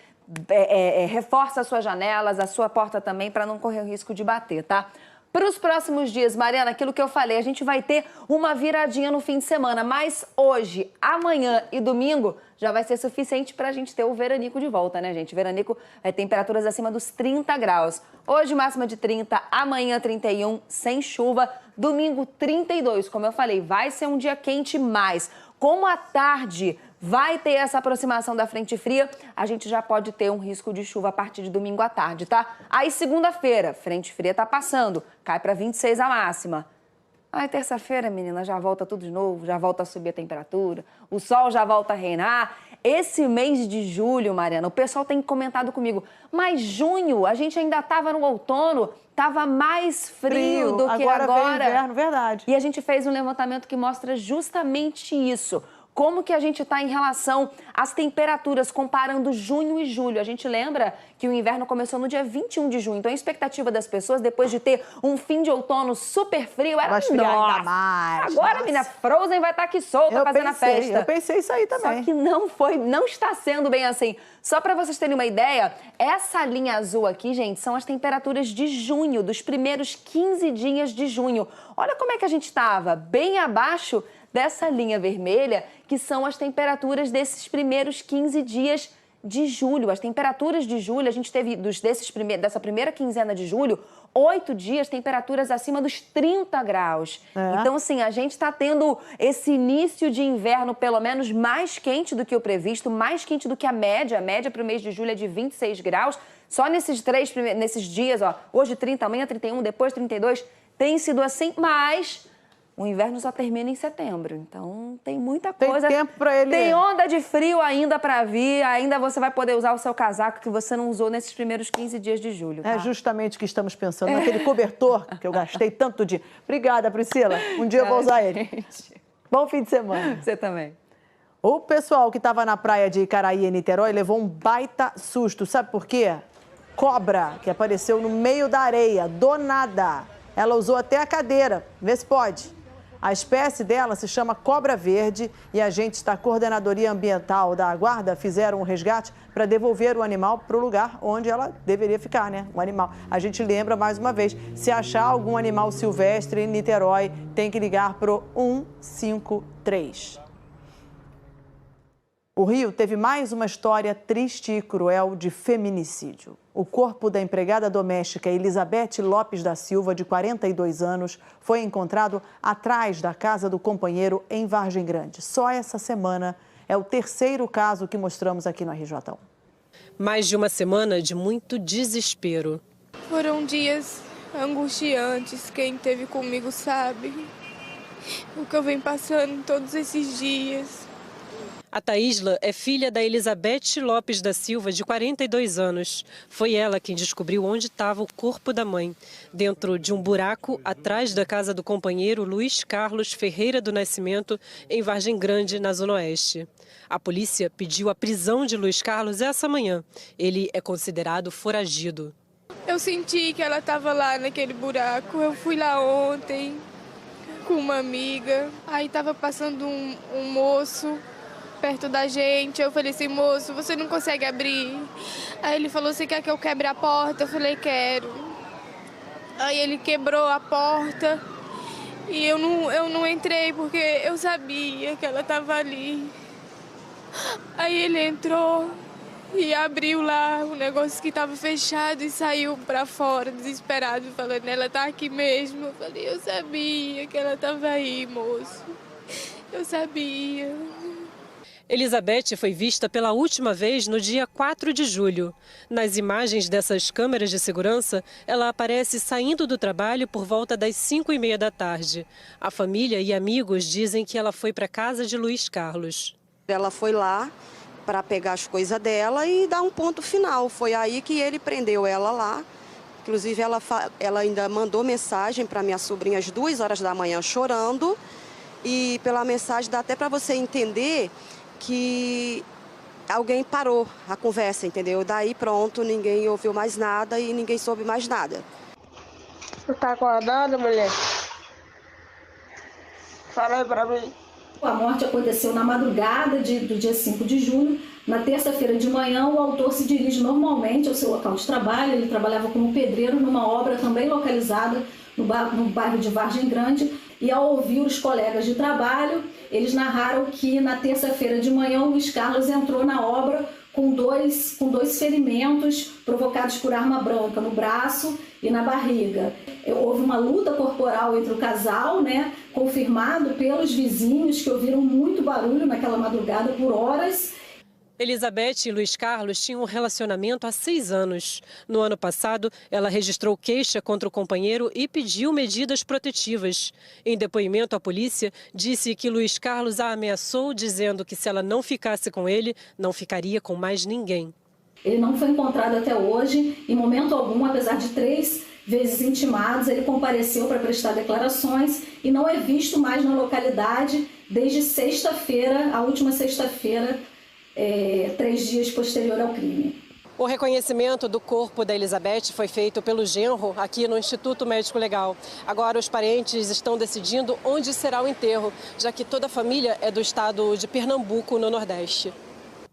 reforça as suas janelas, a sua porta também, para não correr o risco de bater, tá? Para os próximos dias, Mariana, aquilo que eu falei, a gente vai ter uma viradinha no fim de semana, mas hoje, amanhã e domingo já vai ser suficiente para a gente ter o veranico de volta, né, gente? Veranico é temperaturas acima dos 30 graus. Hoje, máxima de 30, amanhã 31, sem chuva, domingo 32. Como eu falei, vai ser um dia quente mais. Como à tarde vai ter essa aproximação da frente fria, a gente já pode ter um risco de chuva a partir de domingo à tarde, tá? Aí, segunda-feira, frente fria tá passando, cai para 26 a máxima. Aí, terça-feira, menina, já volta tudo de novo, já volta a subir a temperatura, o sol já volta a reinar. Esse mês de julho, Mariana, o pessoal tem comentado comigo, mas junho, a gente ainda tava no outono, tava mais frio do que agora. Agora vem inverno, verdade. E a gente fez um levantamento que mostra justamente isso. Como que a gente está em relação às temperaturas, comparando junho e julho. A gente lembra que o inverno começou no dia 21 de junho. Então, a expectativa das pessoas, depois de ter um fim de outono super frio, era, vai esfriar ainda mais. Agora, menina, Frozen vai estar aqui solta fazendo a festa. Eu pensei isso aí também. Só que não está sendo bem assim. Só para vocês terem uma ideia, essa linha azul aqui, gente, são as temperaturas de junho, dos primeiros 15 dias de junho. Olha como é que a gente estava, bem abaixo dessa linha vermelha, que são as temperaturas desses primeiros 15 dias de julho. As temperaturas de julho, a gente teve dessa primeira quinzena de julho, 8 dias, temperaturas acima dos 30 graus. Então, assim, a gente está tendo esse início de inverno, pelo menos, mais quente do que o previsto, mais quente do que a média. A média para o mês de julho é de 26 graus. Só nesses dias, ó, hoje 30, amanhã 31, depois 32, tem sido assim, mas o inverno só termina em setembro, então tem muita coisa. Tem tempo para ele. Tem onda de frio ainda para vir, ainda você vai poder usar o seu casaco que você não usou nesses primeiros 15 dias de julho, tá? É justamente o que estamos pensando, naquele cobertor que eu gastei tanto dia. Obrigada, Priscila. Um dia eu vou usar ele. Bom fim de semana. Você também. O pessoal que estava na praia de Icaraí, em Niterói, levou um baita susto. Sabe por quê? Cobra, que apareceu no meio da areia, do nada. Ela usou até a cadeira. Vê se pode. A espécie dela se chama cobra verde e agentes da Coordenadoria Ambiental da Guarda fizeram um resgate para devolver o animal para o lugar onde ela deveria ficar, né? O animal. A gente lembra mais uma vez, se achar algum animal silvestre em Niterói, tem que ligar para o 153. O Rio teve mais uma história triste e cruel de feminicídio. O corpo da empregada doméstica Elizabeth Lopes da Silva, de 42 anos, foi encontrado atrás da casa do companheiro em Vargem Grande. Só essa semana é o terceiro caso que mostramos aqui no RJ1. Mais de uma semana de muito desespero. Foram dias angustiantes, quem esteve comigo sabe o que eu venho passando todos esses dias. A Taísla é filha da Elizabeth Lopes da Silva, de 42 anos. Foi ela quem descobriu onde estava o corpo da mãe, dentro de um buraco atrás da casa do companheiro Luiz Carlos Ferreira do Nascimento, em Vargem Grande, na Zona Oeste. A polícia pediu a prisão de Luiz Carlos essa manhã. Ele é considerado foragido. Eu senti que ela estava lá naquele buraco. Eu fui lá ontem com uma amiga. Aí estava passando um moço perto da gente. Eu falei assim, moço, você não consegue abrir? Aí ele falou, você quer que eu quebre a porta? Eu falei, quero. Aí ele quebrou a porta e eu não entrei porque eu sabia que ela estava ali. Aí ele entrou e abriu lá o negócio que estava fechado e saiu para fora, desesperado, falando, ela tá aqui mesmo. Eu falei, eu sabia que ela estava aí, moço. Eu sabia. Elizabeth foi vista pela última vez no dia 4 de julho. Nas imagens dessas câmeras de segurança, ela aparece saindo do trabalho por volta das 5h30 da tarde. A família e amigos dizem que ela foi para a casa de Luiz Carlos. Ela foi lá para pegar as coisas dela e dar um ponto final. Foi aí que ele prendeu ela lá. Inclusive, ela ainda mandou mensagem para minha sobrinha às 2h da manhã chorando. E pela mensagem dá até para você entender que alguém parou a conversa, entendeu? Daí pronto, ninguém ouviu mais nada e ninguém soube mais nada. Você tá acordada, mulher? Fala aí pra mim. A morte aconteceu na madrugada do dia 5 de junho. Na terça-feira de manhã, o autor se dirige normalmente ao seu local de trabalho. Ele trabalhava como pedreiro numa obra também localizada no bairro de Vargem Grande. E ao ouvir os colegas de trabalho, eles narraram que na terça-feira de manhã o Luiz Carlos entrou na obra com dois ferimentos provocados por arma branca no braço e na barriga. Houve uma luta corporal entre o casal, confirmado pelos vizinhos que ouviram muito barulho naquela madrugada por horas. Elizabeth e Luiz Carlos tinham um relacionamento há 6 anos. No ano passado, ela registrou queixa contra o companheiro e pediu medidas protetivas. Em depoimento à polícia, disse que Luiz Carlos a ameaçou, dizendo que se ela não ficasse com ele, não ficaria com mais ninguém. Ele não foi encontrado até hoje. Em momento algum, apesar de 3 vezes intimados, ele compareceu para prestar declarações e não é visto mais na localidade desde sexta-feira, a última sexta-feira, 3 dias posterior ao crime. O reconhecimento do corpo da Elizabeth foi feito pelo genro aqui no Instituto Médico Legal. Agora os parentes estão decidindo onde será o enterro, já que toda a família é do estado de Pernambuco, no Nordeste.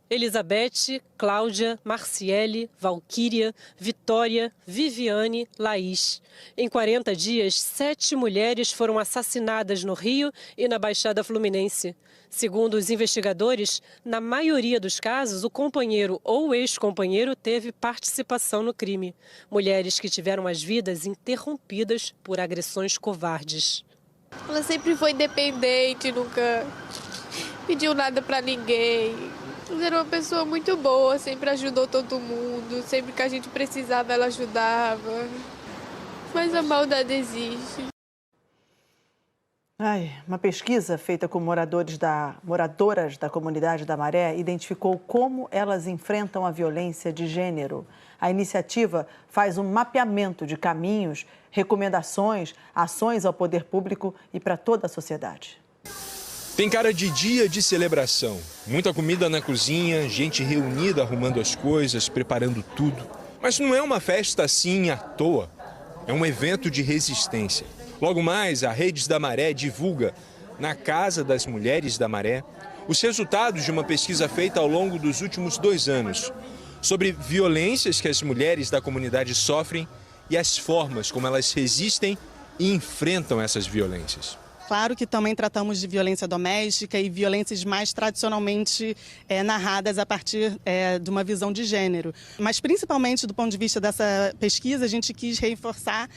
Elizabeth, Cláudia, Marciele, Valquíria, Vitória, Viviane, Laís. Em 40 dias, 7 mulheres foram assassinadas no Rio e na Baixada Fluminense. Segundo os investigadores, na maioria dos casos, o companheiro ou ex-companheiro teve participação no crime. Mulheres que tiveram as vidas interrompidas por agressões covardes. Ela sempre foi independente, nunca pediu nada pra ninguém. Ela era uma pessoa muito boa, sempre ajudou todo mundo. Sempre que a gente precisava, ela ajudava. Mas a maldade existe. Uma pesquisa feita com moradoras da comunidade da Maré identificou como elas enfrentam a violência de gênero. A iniciativa faz um mapeamento de caminhos, recomendações, ações ao poder público e para toda a sociedade. Tem cara de dia de celebração. Muita comida na cozinha, gente reunida arrumando as coisas, preparando tudo. Mas não é uma festa assim à toa. É um evento de resistência. Logo mais, a Redes da Maré divulga, na Casa das Mulheres da Maré, os resultados de uma pesquisa feita ao longo dos últimos 2 anos sobre violências que as mulheres da comunidade sofrem e as formas como elas resistem e enfrentam essas violências. Claro que também tratamos de violência doméstica e violências mais tradicionalmente narradas a partir de uma visão de gênero. Mas principalmente do ponto de vista dessa pesquisa, a gente quis reforçar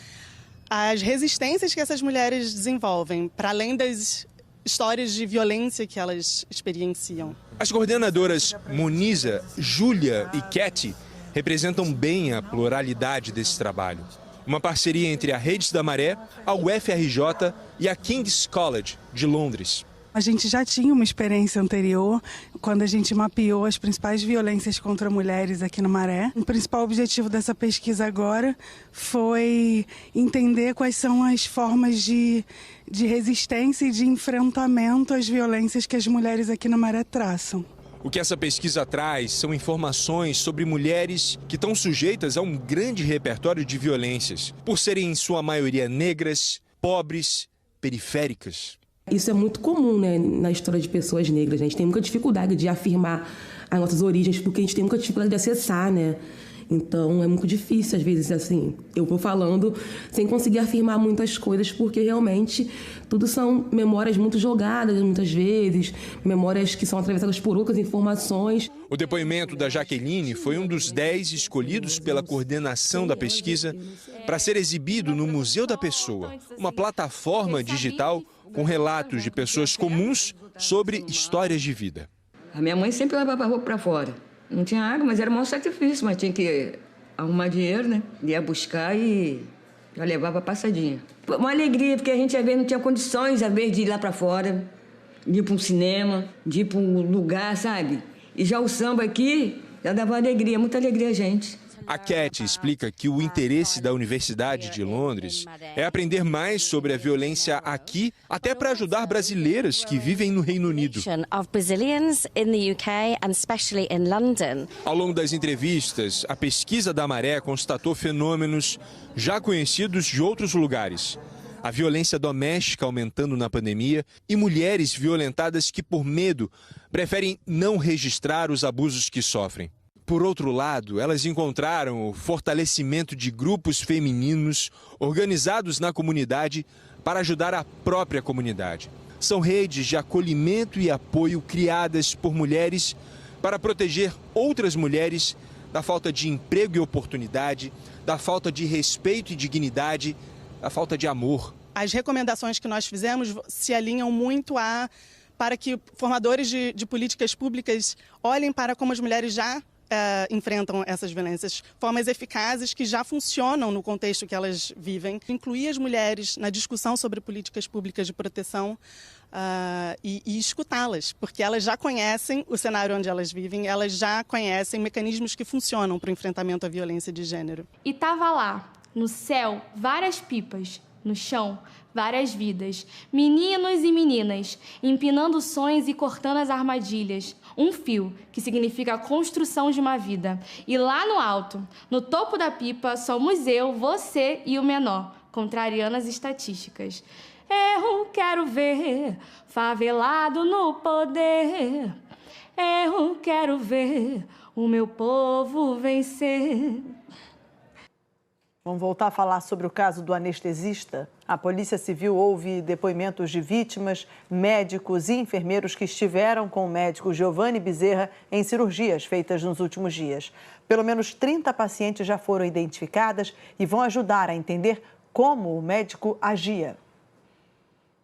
as resistências que essas mulheres desenvolvem, para além das histórias de violência que elas experienciam. As coordenadoras Moniza, Júlia e Ketty representam bem a pluralidade desse trabalho. Uma parceria entre a Redes da Maré, a UFRJ e a King's College de Londres. A gente já tinha uma experiência anterior, quando a gente mapeou as principais violências contra mulheres aqui no Maré. O principal objetivo dessa pesquisa agora foi entender quais são as formas de resistência e de enfrentamento às violências que as mulheres aqui no Maré traçam. O que essa pesquisa traz são informações sobre mulheres que estão sujeitas a um grande repertório de violências, por serem em sua maioria negras, pobres, periféricas. Isso é muito comum, né, na história de pessoas negras. A gente tem muita dificuldade de afirmar as nossas origens, porque a gente tem muita dificuldade de acessar, né? Então é muito difícil, às vezes, assim, eu vou falando sem conseguir afirmar muitas coisas, porque realmente tudo são memórias muito jogadas, muitas vezes, memórias que são atravessadas por outras informações. O depoimento da Jaqueline foi um dos 10 escolhidos pela coordenação da pesquisa para ser exibido no Museu da Pessoa, uma plataforma digital com relatos de pessoas comuns sobre histórias de vida. A minha mãe sempre levava a roupa para fora. Não tinha água, mas era um maior sacrifício, mas tinha que arrumar dinheiro, né? Ia buscar e já levava passadinha. Uma alegria, porque a gente às vezes não tinha condições, às vezes, de ir lá para fora, de ir para um cinema, de ir para um lugar, sabe? E já o samba aqui já dava alegria, muita alegria a gente. A Cat explica que o interesse da Universidade de Londres é aprender mais sobre a violência aqui, até para ajudar brasileiras que vivem no Reino Unido. Ao longo das entrevistas, a pesquisa da Maré constatou fenômenos já conhecidos de outros lugares. A violência doméstica aumentando na pandemia e mulheres violentadas que, por medo, preferem não registrar os abusos que sofrem. Por outro lado, elas encontraram o fortalecimento de grupos femininos organizados na comunidade para ajudar a própria comunidade. São redes de acolhimento e apoio criadas por mulheres para proteger outras mulheres da falta de emprego e oportunidade, da falta de respeito e dignidade, da falta de amor. As recomendações que nós fizemos se alinham muito para que formadores de políticas públicas olhem para como as mulheres já enfrentam essas violências, formas eficazes que já funcionam no contexto que elas vivem. Incluir as mulheres na discussão sobre políticas públicas de proteção e escutá-las, porque elas já conhecem o cenário onde elas vivem, elas já conhecem mecanismos que funcionam para o enfrentamento à violência de gênero. E tava lá, no céu, várias pipas, no chão, várias vidas, meninos e meninas, empinando sonhos e cortando as armadilhas. Um fio, que significa a construção de uma vida. E lá no alto, no topo da pipa, somos eu, você e o menor, contrariando as estatísticas. Eu quero ver favelado no poder. Eu quero ver o meu povo vencer. Vamos voltar a falar sobre o caso do anestesista. A Polícia Civil ouve depoimentos de vítimas, médicos e enfermeiros que estiveram com o médico Giovanni Bezerra em cirurgias feitas nos últimos dias. Pelo menos 30 pacientes já foram identificadas e vão ajudar a entender como o médico agia.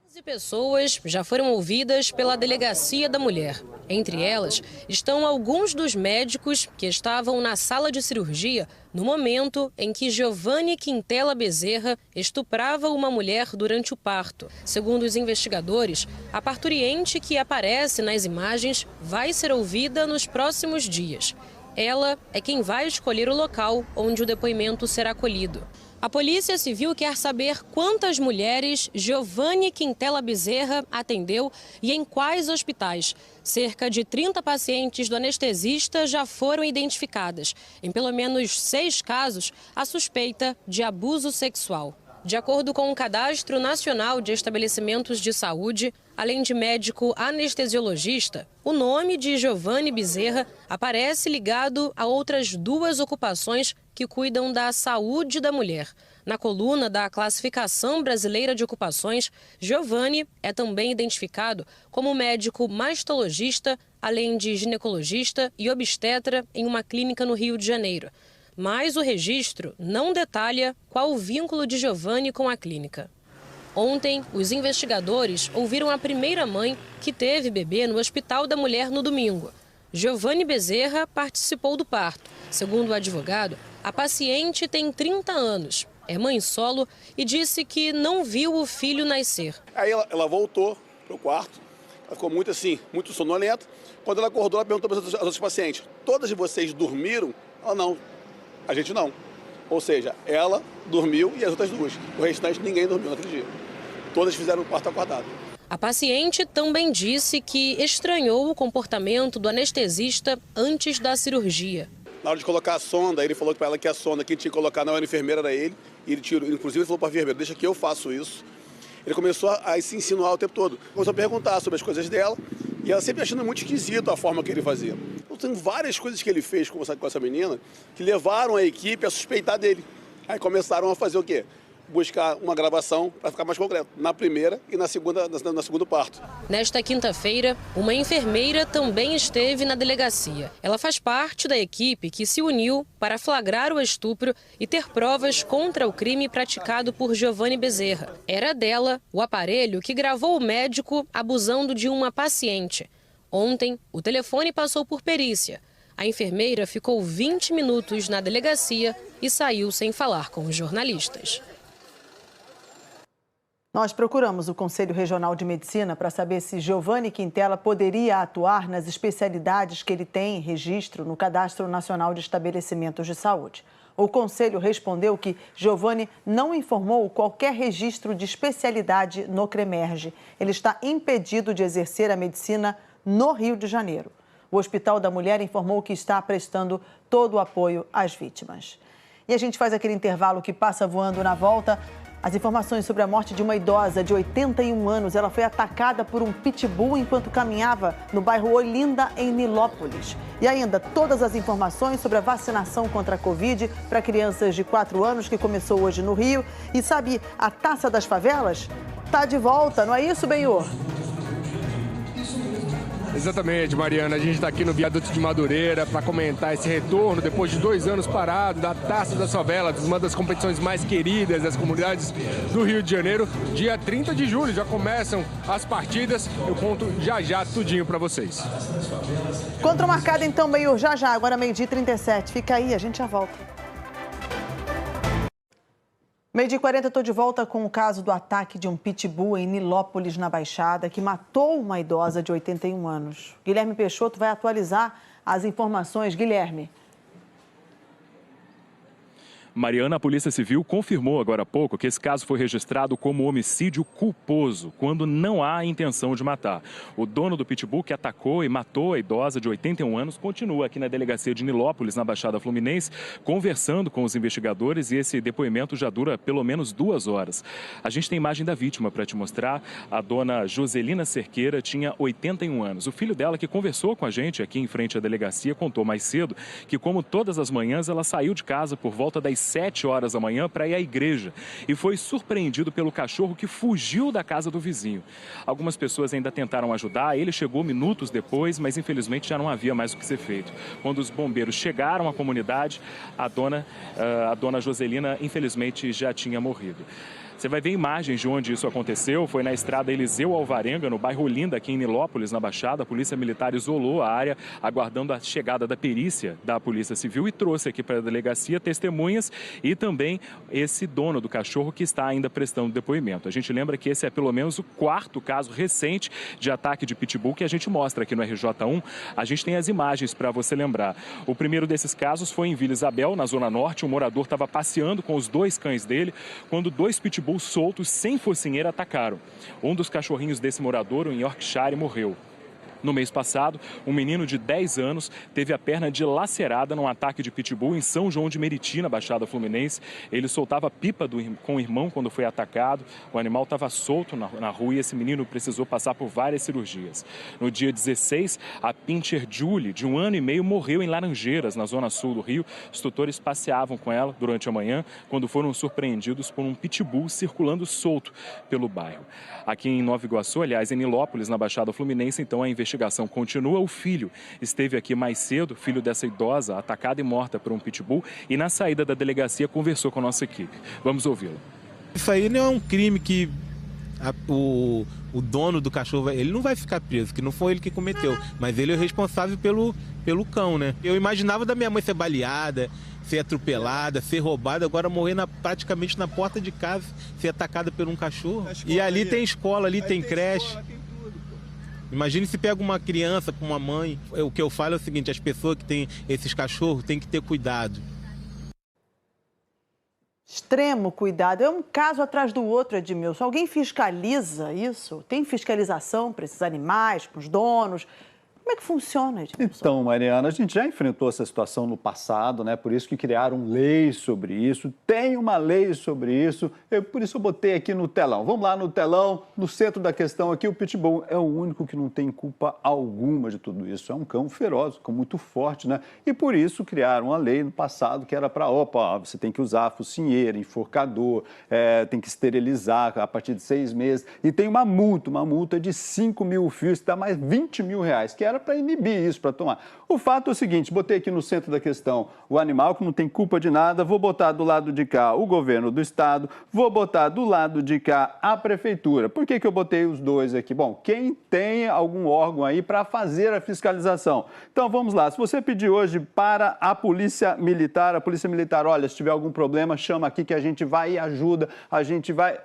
11 pessoas já foram ouvidas pela Delegacia da Mulher. Entre elas estão alguns dos médicos que estavam na sala de cirurgia no momento em que Giovanni Quintela Bezerra estuprava uma mulher durante o parto. Segundo os investigadores, a parturiente que aparece nas imagens vai ser ouvida nos próximos dias. Ela é quem vai escolher o local onde o depoimento será colhido. A Polícia Civil quer saber quantas mulheres Giovanni Quintela Bezerra atendeu e em quais hospitais. Cerca de 30 pacientes do anestesista já foram identificadas. Em pelo menos 6 casos, a suspeita de abuso sexual. De acordo com o Cadastro Nacional de Estabelecimentos de Saúde, além de médico anestesiologista, o nome de Giovanni Bezerra aparece ligado a outras 2 ocupações que cuidam da saúde da mulher. Na coluna da Classificação Brasileira de Ocupações, Giovanni é também identificado como médico mastologista, além de ginecologista e obstetra em uma clínica no Rio de Janeiro. Mas o registro não detalha qual o vínculo de Giovanni com a clínica. Ontem, os investigadores ouviram a primeira mãe que teve bebê no Hospital da Mulher no domingo. Giovanni Bezerra participou do parto. Segundo o advogado, a paciente tem 30 anos, é mãe solo e disse que não viu o filho nascer. Aí ela voltou para o quarto, ela ficou muito sonolenta. Quando ela acordou, ela perguntou para as outras pacientes: todas de vocês dormiram? Ela: não, a gente não. Ou seja, ela dormiu e as outras 2. O restante ninguém dormiu naquele dia. Todas fizeram o parto acordado. A paciente também disse que estranhou o comportamento do anestesista antes da cirurgia. Na hora de colocar a sonda, ele falou para ela que a sonda que tinha que colocar não era enfermeira, era ele. E ele tirou, inclusive ele falou para a enfermeira, deixa que eu faço isso. Ele começou a se insinuar o tempo todo. Começou a perguntar sobre as coisas dela e ela sempre achando muito esquisito a forma que ele fazia. Então, tem várias coisas que ele fez com essa menina que levaram a equipe a suspeitar dele. Aí começaram a fazer o quê? Buscar uma gravação para ficar mais concreto, na primeira e na segundo parto. Nesta quinta-feira, uma enfermeira também esteve na delegacia. Ela faz parte da equipe que se uniu para flagrar o estupro e ter provas contra o crime praticado por Giovanni Bezerra. Era dela o aparelho que gravou o médico abusando de uma paciente. Ontem, o telefone passou por perícia. A enfermeira ficou 20 minutos na delegacia e saiu sem falar com os jornalistas. Nós procuramos o Conselho Regional de Medicina para saber se Giovanni Quintela poderia atuar nas especialidades que ele tem em registro no Cadastro Nacional de Estabelecimentos de Saúde. O Conselho respondeu que Giovanni não informou qualquer registro de especialidade no CREMERGE. Ele está impedido de exercer a medicina no Rio de Janeiro. O Hospital da Mulher informou que está prestando todo o apoio às vítimas. E a gente faz aquele intervalo que passa voando na volta. As informações sobre a morte de uma idosa de 81 anos. Ela foi atacada por um pitbull enquanto caminhava no bairro Olinda, em Nilópolis. E ainda todas as informações sobre a vacinação contra a Covid para crianças de 4 anos que começou hoje no Rio. E sabe, a Taça das Favelas está de volta, não é isso, Benhur? Exatamente, Mariana. A gente está aqui no Viaduto de Madureira para comentar esse retorno, depois de 2 anos parado, da Taça das Favelas, uma das competições mais queridas das comunidades do Rio de Janeiro. Dia 30 de julho já começam as partidas. Eu conto já tudinho para vocês. Encontro marcado então, Benhur, já. Agora 12h37. Fica aí, a gente já volta. 12h40, estou de volta com o caso do ataque de um pitbull em Nilópolis, na Baixada, que matou uma idosa de 81 anos. Guilherme Peixoto vai atualizar as informações. Guilherme. Mariana, a Polícia Civil confirmou agora há pouco que esse caso foi registrado como homicídio culposo, quando não há intenção de matar. O dono do pitbull que atacou e matou a idosa de 81 anos continua aqui na delegacia de Nilópolis, na Baixada Fluminense, conversando com os investigadores, e esse depoimento já dura pelo menos 2 horas. A gente tem imagem da vítima para te mostrar. A dona Joselina Cerqueira tinha 81 anos. O filho dela, que conversou com a gente aqui em frente à delegacia, contou mais cedo que, como todas as manhãs, ela saiu de casa por volta das 7 horas da manhã para ir à igreja e foi surpreendido pelo cachorro que fugiu da casa do vizinho. Algumas pessoas ainda tentaram ajudar, ele chegou minutos depois, mas infelizmente já não havia mais o que ser feito. Quando os bombeiros chegaram à comunidade, a dona Joselina infelizmente já tinha morrido. Você vai ver imagens de onde isso aconteceu. Foi na estrada Eliseu Alvarenga, no bairro Olinda, aqui em Nilópolis, na Baixada. A Polícia Militar isolou a área, aguardando a chegada da perícia da Polícia Civil, e trouxe aqui para a delegacia testemunhas e também esse dono do cachorro que está ainda prestando depoimento. A gente lembra que esse é pelo menos o 4º caso recente de ataque de pitbull que a gente mostra aqui no RJ1. A gente tem as imagens para você lembrar. O primeiro desses casos foi em Vila Isabel, na Zona Norte. O morador estava passeando com os 2 cães dele quando 2 pitbulls soltos sem focinheira atacaram. Um dos cachorrinhos desse morador, um Yorkshire, morreu. No mês passado, um menino de 10 anos teve a perna dilacerada num ataque de pitbull em São João de Meriti, na Baixada Fluminense. Ele soltava pipa com o irmão quando foi atacado. O animal estava solto na rua e esse menino precisou passar por várias cirurgias. No dia 16, a Pincher Julie, de 1 ano e meio, morreu em Laranjeiras, na zona sul do Rio. Os tutores passeavam com ela durante a manhã quando foram surpreendidos por um pitbull circulando solto pelo bairro. Aqui em Nova Iguaçu, aliás, em Nilópolis, na Baixada Fluminense, então a investigação continua. O filho esteve aqui mais cedo, filho dessa idosa, atacada e morta por um pitbull, e na saída da delegacia conversou com a nossa equipe. Vamos ouvi-lo. Isso aí não é um crime que o dono do cachorro, ele não vai ficar preso, que não foi ele que cometeu, mas ele é o responsável pelo cão, né? Eu imaginava da minha mãe ser baleada, ser atropelada, ser roubada, agora morrer praticamente na porta de casa, ser atacada por um cachorro. E ali tem escola, ali tem creche. Imagine se pega uma criança com uma mãe. O que eu falo é o seguinte: as pessoas que têm esses cachorros têm que ter cuidado. Extremo cuidado. É um caso atrás do outro, Edmilson. Alguém fiscaliza isso? Tem fiscalização para esses animais, com os donos? Como é que funciona, Edmilson? Então, Mariana, a gente já enfrentou essa situação no passado, né? Por isso que criaram leis sobre isso. Tem uma lei sobre isso. Por isso eu botei aqui no telão. Vamos lá no telão, no centro da questão aqui, o Pitbull é o único que não tem culpa alguma de tudo isso. É um cão feroz, um cão muito forte, né? E por isso criaram uma lei no passado que era para, você tem que usar focinheira, enforcador, tem que esterilizar a partir de 6 meses. E tem uma multa de 5 mil fios, que dá mais 20 mil reais, que era para inibir isso, para tomar. O fato é o seguinte, botei aqui no centro da questão o animal que não tem culpa de nada, vou botar do lado de cá o governo do estado, vou botar do lado de cá a prefeitura. Por que eu botei os dois aqui? Bom, quem tem algum órgão aí para fazer a fiscalização? Então vamos lá, se você pedir hoje para a polícia militar, olha, se tiver algum problema, chama aqui que a gente vai e ajuda, a gente vai...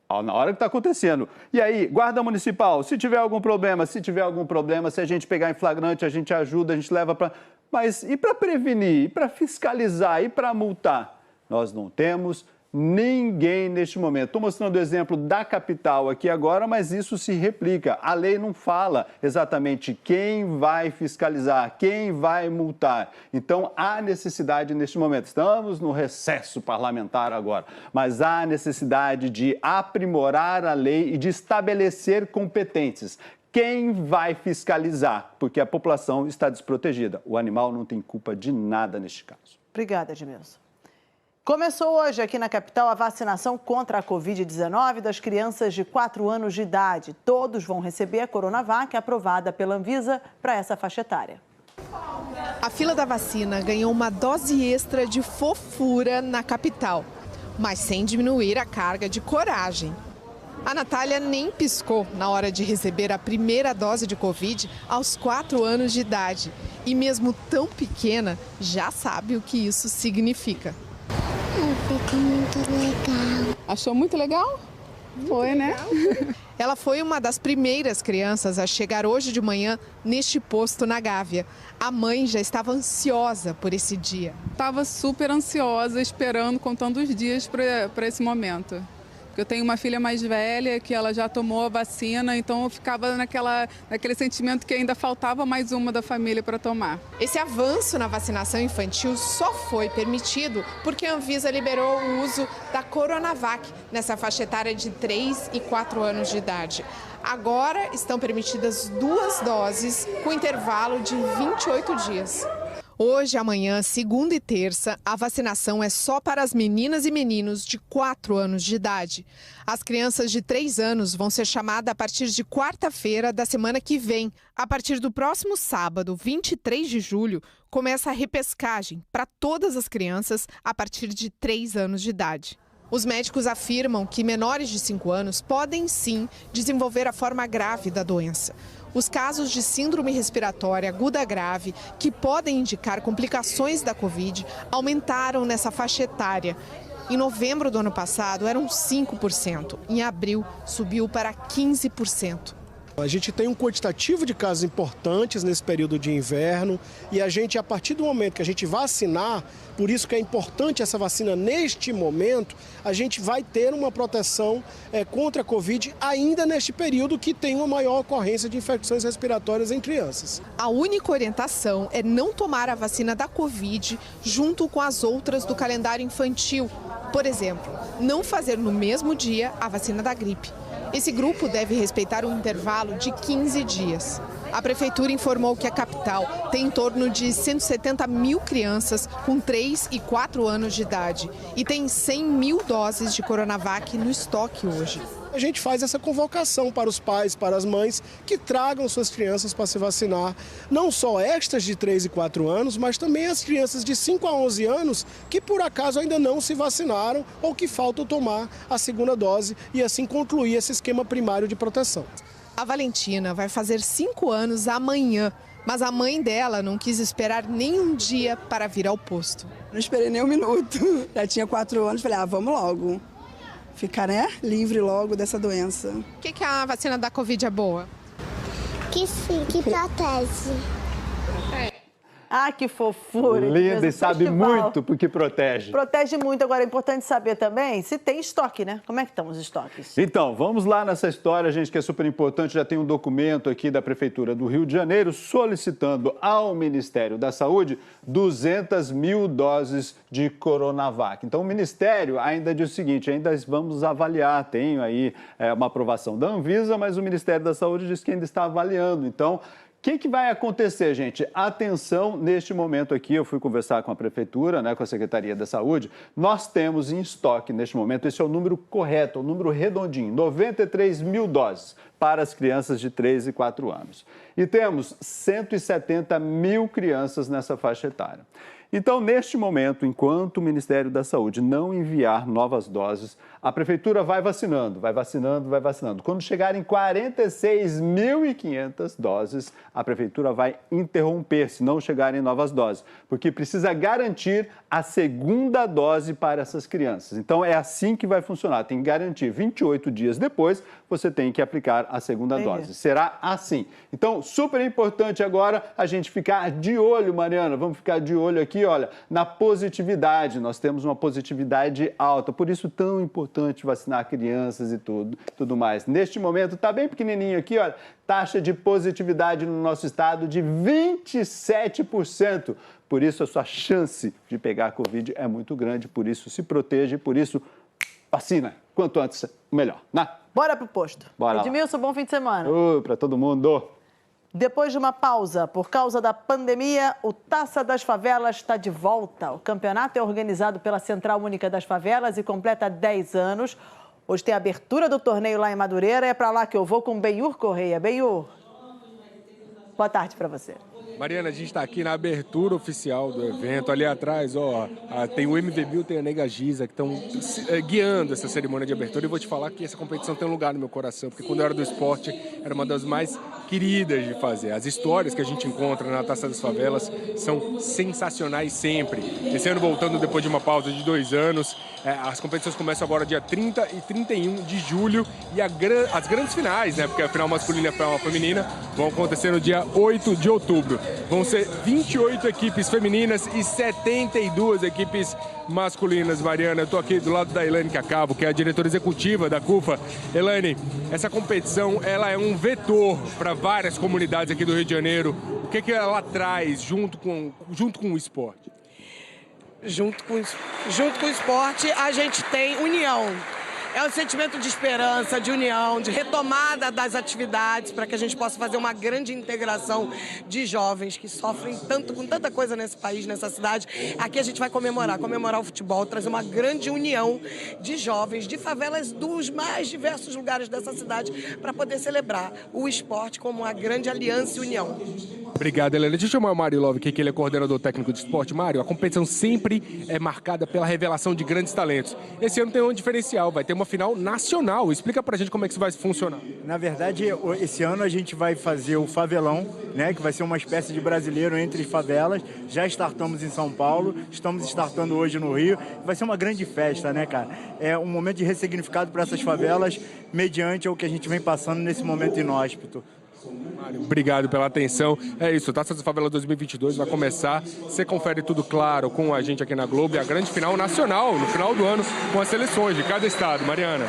na hora que está acontecendo. E aí, guarda municipal, se tiver algum problema, se a gente pegar em flagrante, a gente ajuda, a gente leva para... Mas e para prevenir, e para fiscalizar, e para multar? Nós não temos ninguém neste momento. Estou mostrando o exemplo da capital aqui agora, mas isso se replica. A lei não fala exatamente quem vai fiscalizar, quem vai multar. Então, há necessidade neste momento. Estamos no recesso parlamentar agora, mas há necessidade de aprimorar a lei e de estabelecer competências. Quem vai fiscalizar? Porque a população está desprotegida. O animal não tem culpa de nada neste caso. Obrigada, Edmilson. Começou hoje aqui na capital a vacinação contra a Covid-19 das crianças de 4 anos de idade. Todos vão receber a Coronavac aprovada pela Anvisa para essa faixa etária. A fila da vacina ganhou uma dose extra de fofura na capital, mas sem diminuir a carga de coragem. A Natália nem piscou na hora de receber a primeira dose de Covid aos 4 anos de idade. E mesmo tão pequena, já sabe o que isso significa. Ficou muito legal. Achou muito legal? Foi, né? Ela foi uma das primeiras crianças a chegar hoje de manhã neste posto na Gávea. A mãe já estava ansiosa por esse dia. Estava super ansiosa, esperando, contando os dias para esse momento. Eu tenho uma filha mais velha que ela já tomou a vacina, então eu ficava naquele sentimento que ainda faltava mais uma da família para tomar. Esse avanço na vacinação infantil só foi permitido porque a Anvisa liberou o uso da Coronavac nessa faixa etária de 3 e 4 anos de idade. Agora estão permitidas 2 doses com intervalo de 28 dias. Hoje, amanhã, segunda e terça, a vacinação é só para as meninas e meninos de 4 anos de idade. As crianças de 3 anos vão ser chamadas a partir de quarta-feira da semana que vem. A partir do próximo sábado, 23 de julho, começa a repescagem para todas as crianças a partir de 3 anos de idade. Os médicos afirmam que menores de 5 anos podem sim desenvolver a forma grave da doença. Os casos de síndrome respiratória aguda grave, que podem indicar complicações da Covid, aumentaram nessa faixa etária. Em novembro do ano passado, eram 5%. Em abril, subiu para 15%. A gente tem um quantitativo de casos importantes nesse período de inverno e a gente, a partir do momento que a gente vacinar, por isso que é importante essa vacina neste momento, a gente vai ter uma proteção contra a Covid ainda neste período que tem uma maior ocorrência de infecções respiratórias em crianças. A única orientação é não tomar a vacina da Covid junto com as outras do calendário infantil. Por exemplo, não fazer no mesmo dia a vacina da gripe. Esse grupo deve respeitar um intervalo de 15 dias. A prefeitura informou que a capital tem em torno de 170 mil crianças com 3 e 4 anos de idade e tem 100 mil doses de Coronavac no estoque hoje. A gente faz essa convocação para os pais, para as mães que tragam suas crianças para se vacinar, não só estas de 3 e 4 anos, mas também as crianças de 5 a 11 anos que por acaso ainda não se vacinaram ou que faltam tomar a segunda dose e assim concluir esse esquema primário de proteção. A Valentina vai fazer 5 anos amanhã, mas a mãe dela não quis esperar nem um dia para vir ao posto. Não esperei nem um minuto, já tinha 4 anos, falei, vamos logo. Ficar, livre logo dessa doença. O que a vacina da Covid é boa? Que sim, que protege. Ah, que fofura. Linda e sabe muito porque protege. Protege muito. Agora, é importante saber também se tem estoque, né? Como é que estão os estoques? Então, vamos lá nessa história, gente, que é super importante. Já tem um documento aqui da Prefeitura do Rio de Janeiro solicitando ao Ministério da Saúde 200 mil doses de Coronavac. Então, o Ministério ainda diz o seguinte, ainda vamos avaliar, tem aí uma aprovação da Anvisa, mas o Ministério da Saúde diz que ainda está avaliando. Então, o que vai acontecer, gente? Atenção neste momento aqui, eu fui conversar com a Prefeitura, né, com a Secretaria da Saúde, nós temos em estoque neste momento, esse é o número correto, o número redondinho, 93 mil doses para as crianças de 3 e 4 anos. E temos 170 mil crianças nessa faixa etária. Então, neste momento, enquanto o Ministério da Saúde não enviar novas doses, a Prefeitura vai vacinando, vai vacinando, vai vacinando. Quando chegarem 46.500 doses, a Prefeitura vai interromper, se não chegarem novas doses, porque precisa garantir a segunda dose para essas crianças. Então, é assim que vai funcionar, tem que garantir 28 dias depois, você tem que aplicar a segunda dose. Será assim. Então, super importante agora a gente ficar de olho, Mariana, vamos ficar de olho aqui, olha, na positividade. Nós temos uma positividade alta, por isso tão importante vacinar crianças e tudo mais. Neste momento, está bem pequenininho aqui, olha, taxa de positividade no nosso estado de 27%. Por isso, a sua chance de pegar Covid é muito grande, por isso se proteja, por isso vacina. Quanto antes, melhor, né? Bora pro posto. Bora lá. Edmilson, bom fim de semana. Para todo mundo. Depois de uma pausa por causa da pandemia, o Taça das Favelas está de volta. O campeonato é organizado pela Central Única das Favelas e completa 10 anos. Hoje tem a abertura do torneio lá em Madureira. É para lá que eu vou com Benhur Correia. Benhur, boa tarde para você. Mariana, a gente está aqui na abertura oficial do evento. Ali atrás, ó, tem o MV Bill, tem a Nega Giza, que estão guiando essa cerimônia de abertura. E vou te falar que essa competição tem um lugar no meu coração, porque quando eu era do esporte, era uma das mais queridas de fazer. As histórias que a gente encontra na Taça das Favelas são sensacionais sempre. Esse ano, voltando depois de uma pausa de 2 anos, as competições começam agora dia 30 e 31 de julho. E as grandes finais, né, porque a final masculina e a final feminina, vão acontecer no dia 8 de outubro. Vão ser 28 equipes femininas e 72 equipes masculinas. Mariana, eu estou aqui do lado da Elaine Cacavo, que é a diretora executiva da CUFA. Elaine, essa competição ela é um vetor para várias comunidades aqui do Rio de Janeiro. O que ela traz junto com o esporte? Junto com o esporte, a gente tem união. É um sentimento de esperança, de união, de retomada das atividades para que a gente possa fazer uma grande integração de jovens que sofrem tanto com tanta coisa nesse país, nessa cidade. Aqui a gente vai comemorar o futebol, trazer uma grande união de jovens, de favelas dos mais diversos lugares dessa cidade para poder celebrar o esporte como uma grande aliança e união. Obrigado, Helena. Deixa eu chamar o Mário Love, que ele é coordenador técnico de esporte. Mário, a competição sempre é marcada pela revelação de grandes talentos. Esse ano tem um diferencial, vai ter uma final nacional. Explica pra gente como é que isso vai funcionar. Na verdade, esse ano a gente vai fazer o Favelão, né, que vai ser uma espécie de brasileiro entre favelas. Já startamos em São Paulo, estamos startando hoje no Rio. Vai ser uma grande festa, né, cara? É um momento de ressignificado para essas favelas, mediante o que a gente vem passando nesse momento inóspito. Obrigado pela atenção. É isso, Taça das Favelas 2022 vai começar. Você confere tudo claro com a gente aqui na Globo e a grande final nacional, no final do ano, com as seleções de cada estado. Mariana.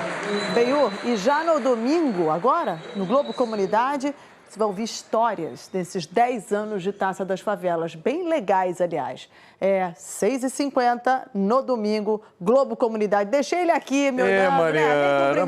Benhur, e já no domingo, agora, no Globo Comunidade, você vai ouvir histórias desses 10 anos de Taça das Favelas, bem legais, aliás. É 6h50 no domingo, Globo Comunidade. Deixei ele aqui, meu Deus. Mariana,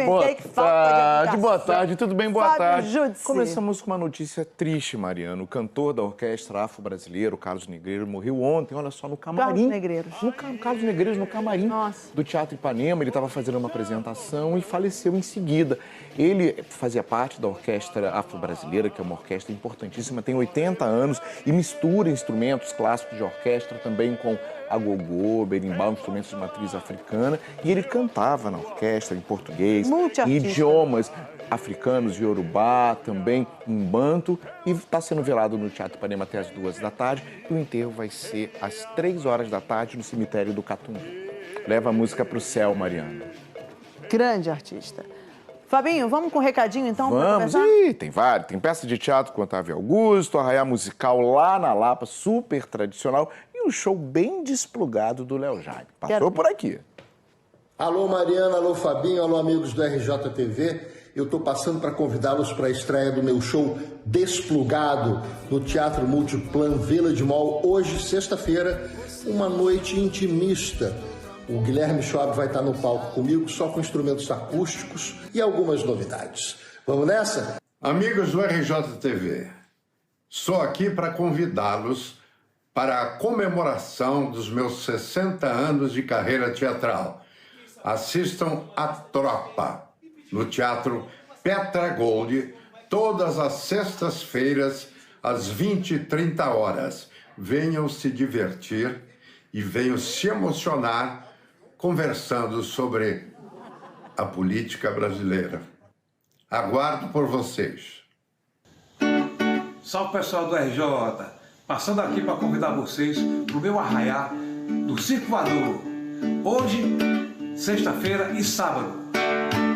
boa tarde, tudo bem? Boa tarde. Judici. Começamos com uma notícia triste, Mariana. O cantor da orquestra afro-brasileiro, Carlos Negreiros, morreu ontem, olha só, no camarim. Carlos Negreiros. Carlos Negreiros, no camarim do Teatro Ipanema. Ele estava fazendo uma apresentação e faleceu em seguida. Ele fazia parte da orquestra afro-brasileira, que é uma orquestra importantíssima, tem 80 anos e mistura instrumentos clássicos de orquestra também com agogô, berimbau, instrumentos de matriz africana, e ele cantava na orquestra em português, em idiomas africanos, iorubá, também em banto, e está sendo velado no Teatro Ipanema até as 2 da tarde, e o enterro vai ser às 3 horas da tarde no cemitério do Catumbi. Leva a música para o céu, Mariana. Grande artista. Fabinho, vamos com um recadinho então? Vamos, tem vários. Tem peça de teatro com Otávio Augusto, arraiá musical lá na Lapa, super tradicional, e um show bem desplugado do Léo Jaime. Passou por aqui. Alô Mariana, alô Fabinho, alô amigos do RJTV. Eu estou passando para convidá-los para a estreia do meu show Desplugado no Teatro Multiplan Village Mall, hoje, sexta-feira, uma noite intimista. O Guilherme Schoab vai estar no palco comigo, só com instrumentos acústicos e algumas novidades. Vamos nessa? Amigos do RJTV, sou aqui para convidá-los para a comemoração dos meus 60 anos de carreira teatral. Assistam A Tropa, no Teatro Petra Gold, todas as sextas-feiras, às 20h30. Venham se divertir e venham se emocionar conversando sobre a política brasileira. Aguardo por vocês. Salve pessoal do RJ, passando aqui para convidar vocês para o meu arraiá do Circo Voador, hoje, sexta-feira e sábado.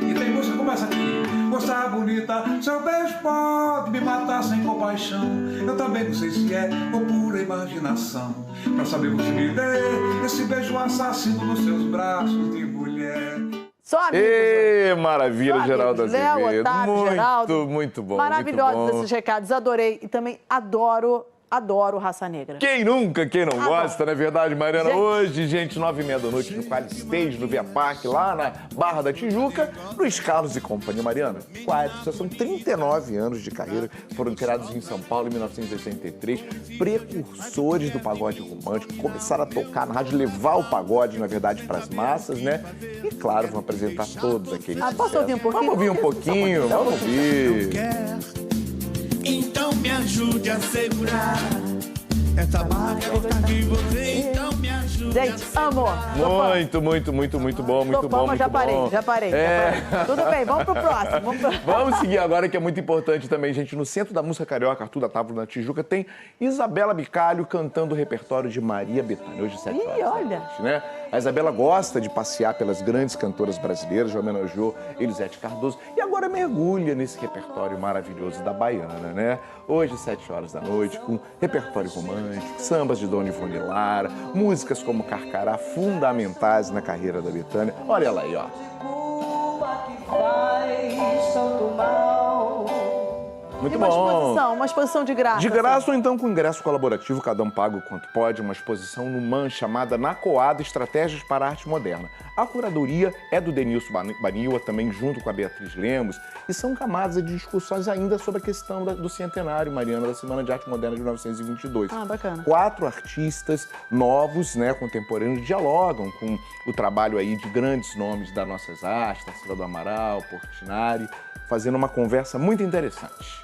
E tem música que começa aqui. Moça bonita, seu beijo pode me matar sem compaixão. Eu também não sei se é ou pura imaginação. Pra saber você me dê esse beijo assassino nos seus braços de mulher. Só amigos. Ê, maravilha, Só Geraldo amigos. Léo, Azevedo. Otávio, Muito, Geraldo. muito bom. Maravilhosos muito bom. esses recados, adorei. E também adoro Raça Negra. Quem nunca, quem não Adoro. gosta, não é verdade, Mariana? Gente. Hoje, gente, 9h30 no Quali Stage, no Via Parque, lá na Barra da Tijuca, Luiz Carlos e Companhia. Mariana, já são 39 anos de carreira, foram criados em São Paulo em 1983, precursores do pagode romântico, começaram a tocar na rádio, levar o pagode, na verdade, para as massas, né? E, claro, vão apresentar todos aqueles Posso ouvir um pouquinho? Vamos ouvir um pouquinho, vamos ouvir. Então me ajude a segurar essa barra de você, então me ajude. Gente, amo. Muito bom, muito bom, muito já bom. parei. Tudo bem, vamos pro próximo. Vamos seguir agora, que é muito importante também, gente. No Centro da Música Carioca, Arthur da Távola, na Tijuca, tem Isabela Bicalho cantando o repertório de Maria Bethânia, hoje 7 horas. Olha. Né? A Isabela gosta de passear pelas grandes cantoras brasileiras, já homenageou Elisete Cardoso e agora mergulha nesse repertório maravilhoso da Baiana, né? Hoje, 7 horas da noite, com repertório romântico, sambas de Dona Ivone Lara, músicas como Carcará, fundamentais na carreira da Bethânia. Olha ela aí, ó. Muito bom. Uma exposição de graça. De graça ou então com ingresso colaborativo, cada um paga o quanto pode, uma exposição no MAN chamada Nacoada, Estratégias para a Arte Moderna. A curadoria é do Denilson Baniwa, também junto com a Beatriz Lemos, e são camadas de discussões ainda sobre a questão do centenário, Mariana, da Semana de Arte Moderna de 1922. Bacana. 4 artistas novos, né, contemporâneos, dialogam com o trabalho aí de grandes nomes das nossas artes, Tarsila do Amaral, Portinari, fazendo uma conversa muito interessante.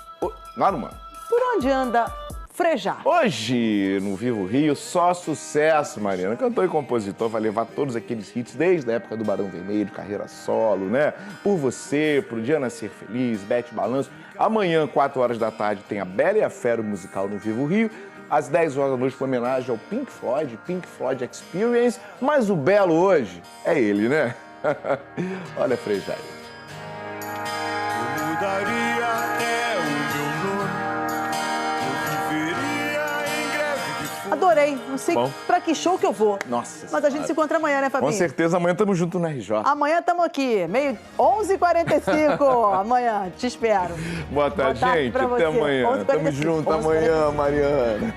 Lá no MAN. Por onde anda Frejá? Hoje, no Vivo Rio, só sucesso, Mariana. Cantor e compositor, vai levar todos aqueles hits desde a época do Barão Vermelho, carreira solo, né? Por Você, Pro Dia Nascer Feliz, Bete Balanço. Amanhã, 4 horas da tarde, tem a Bela e a Fera, o musical no Vivo Rio. Às 10 horas da noite, uma homenagem ao Pink Floyd Experience. Mas o belo hoje é ele, né? Olha, Frejá. Eu mudaria até o meu nome, eu viveria em greve de fome. Adorei. Não sei pra que show que eu vou. Nossa. Mas a gente se encontra amanhã, né, Fabinho? Com certeza, amanhã estamos juntos na RJ. Amanhã estamos aqui, 11h45. Amanhã, te espero. Boa tarde, gente. Pra Até você. amanhã. 11h45. Tamo junto amanhã, Mariana.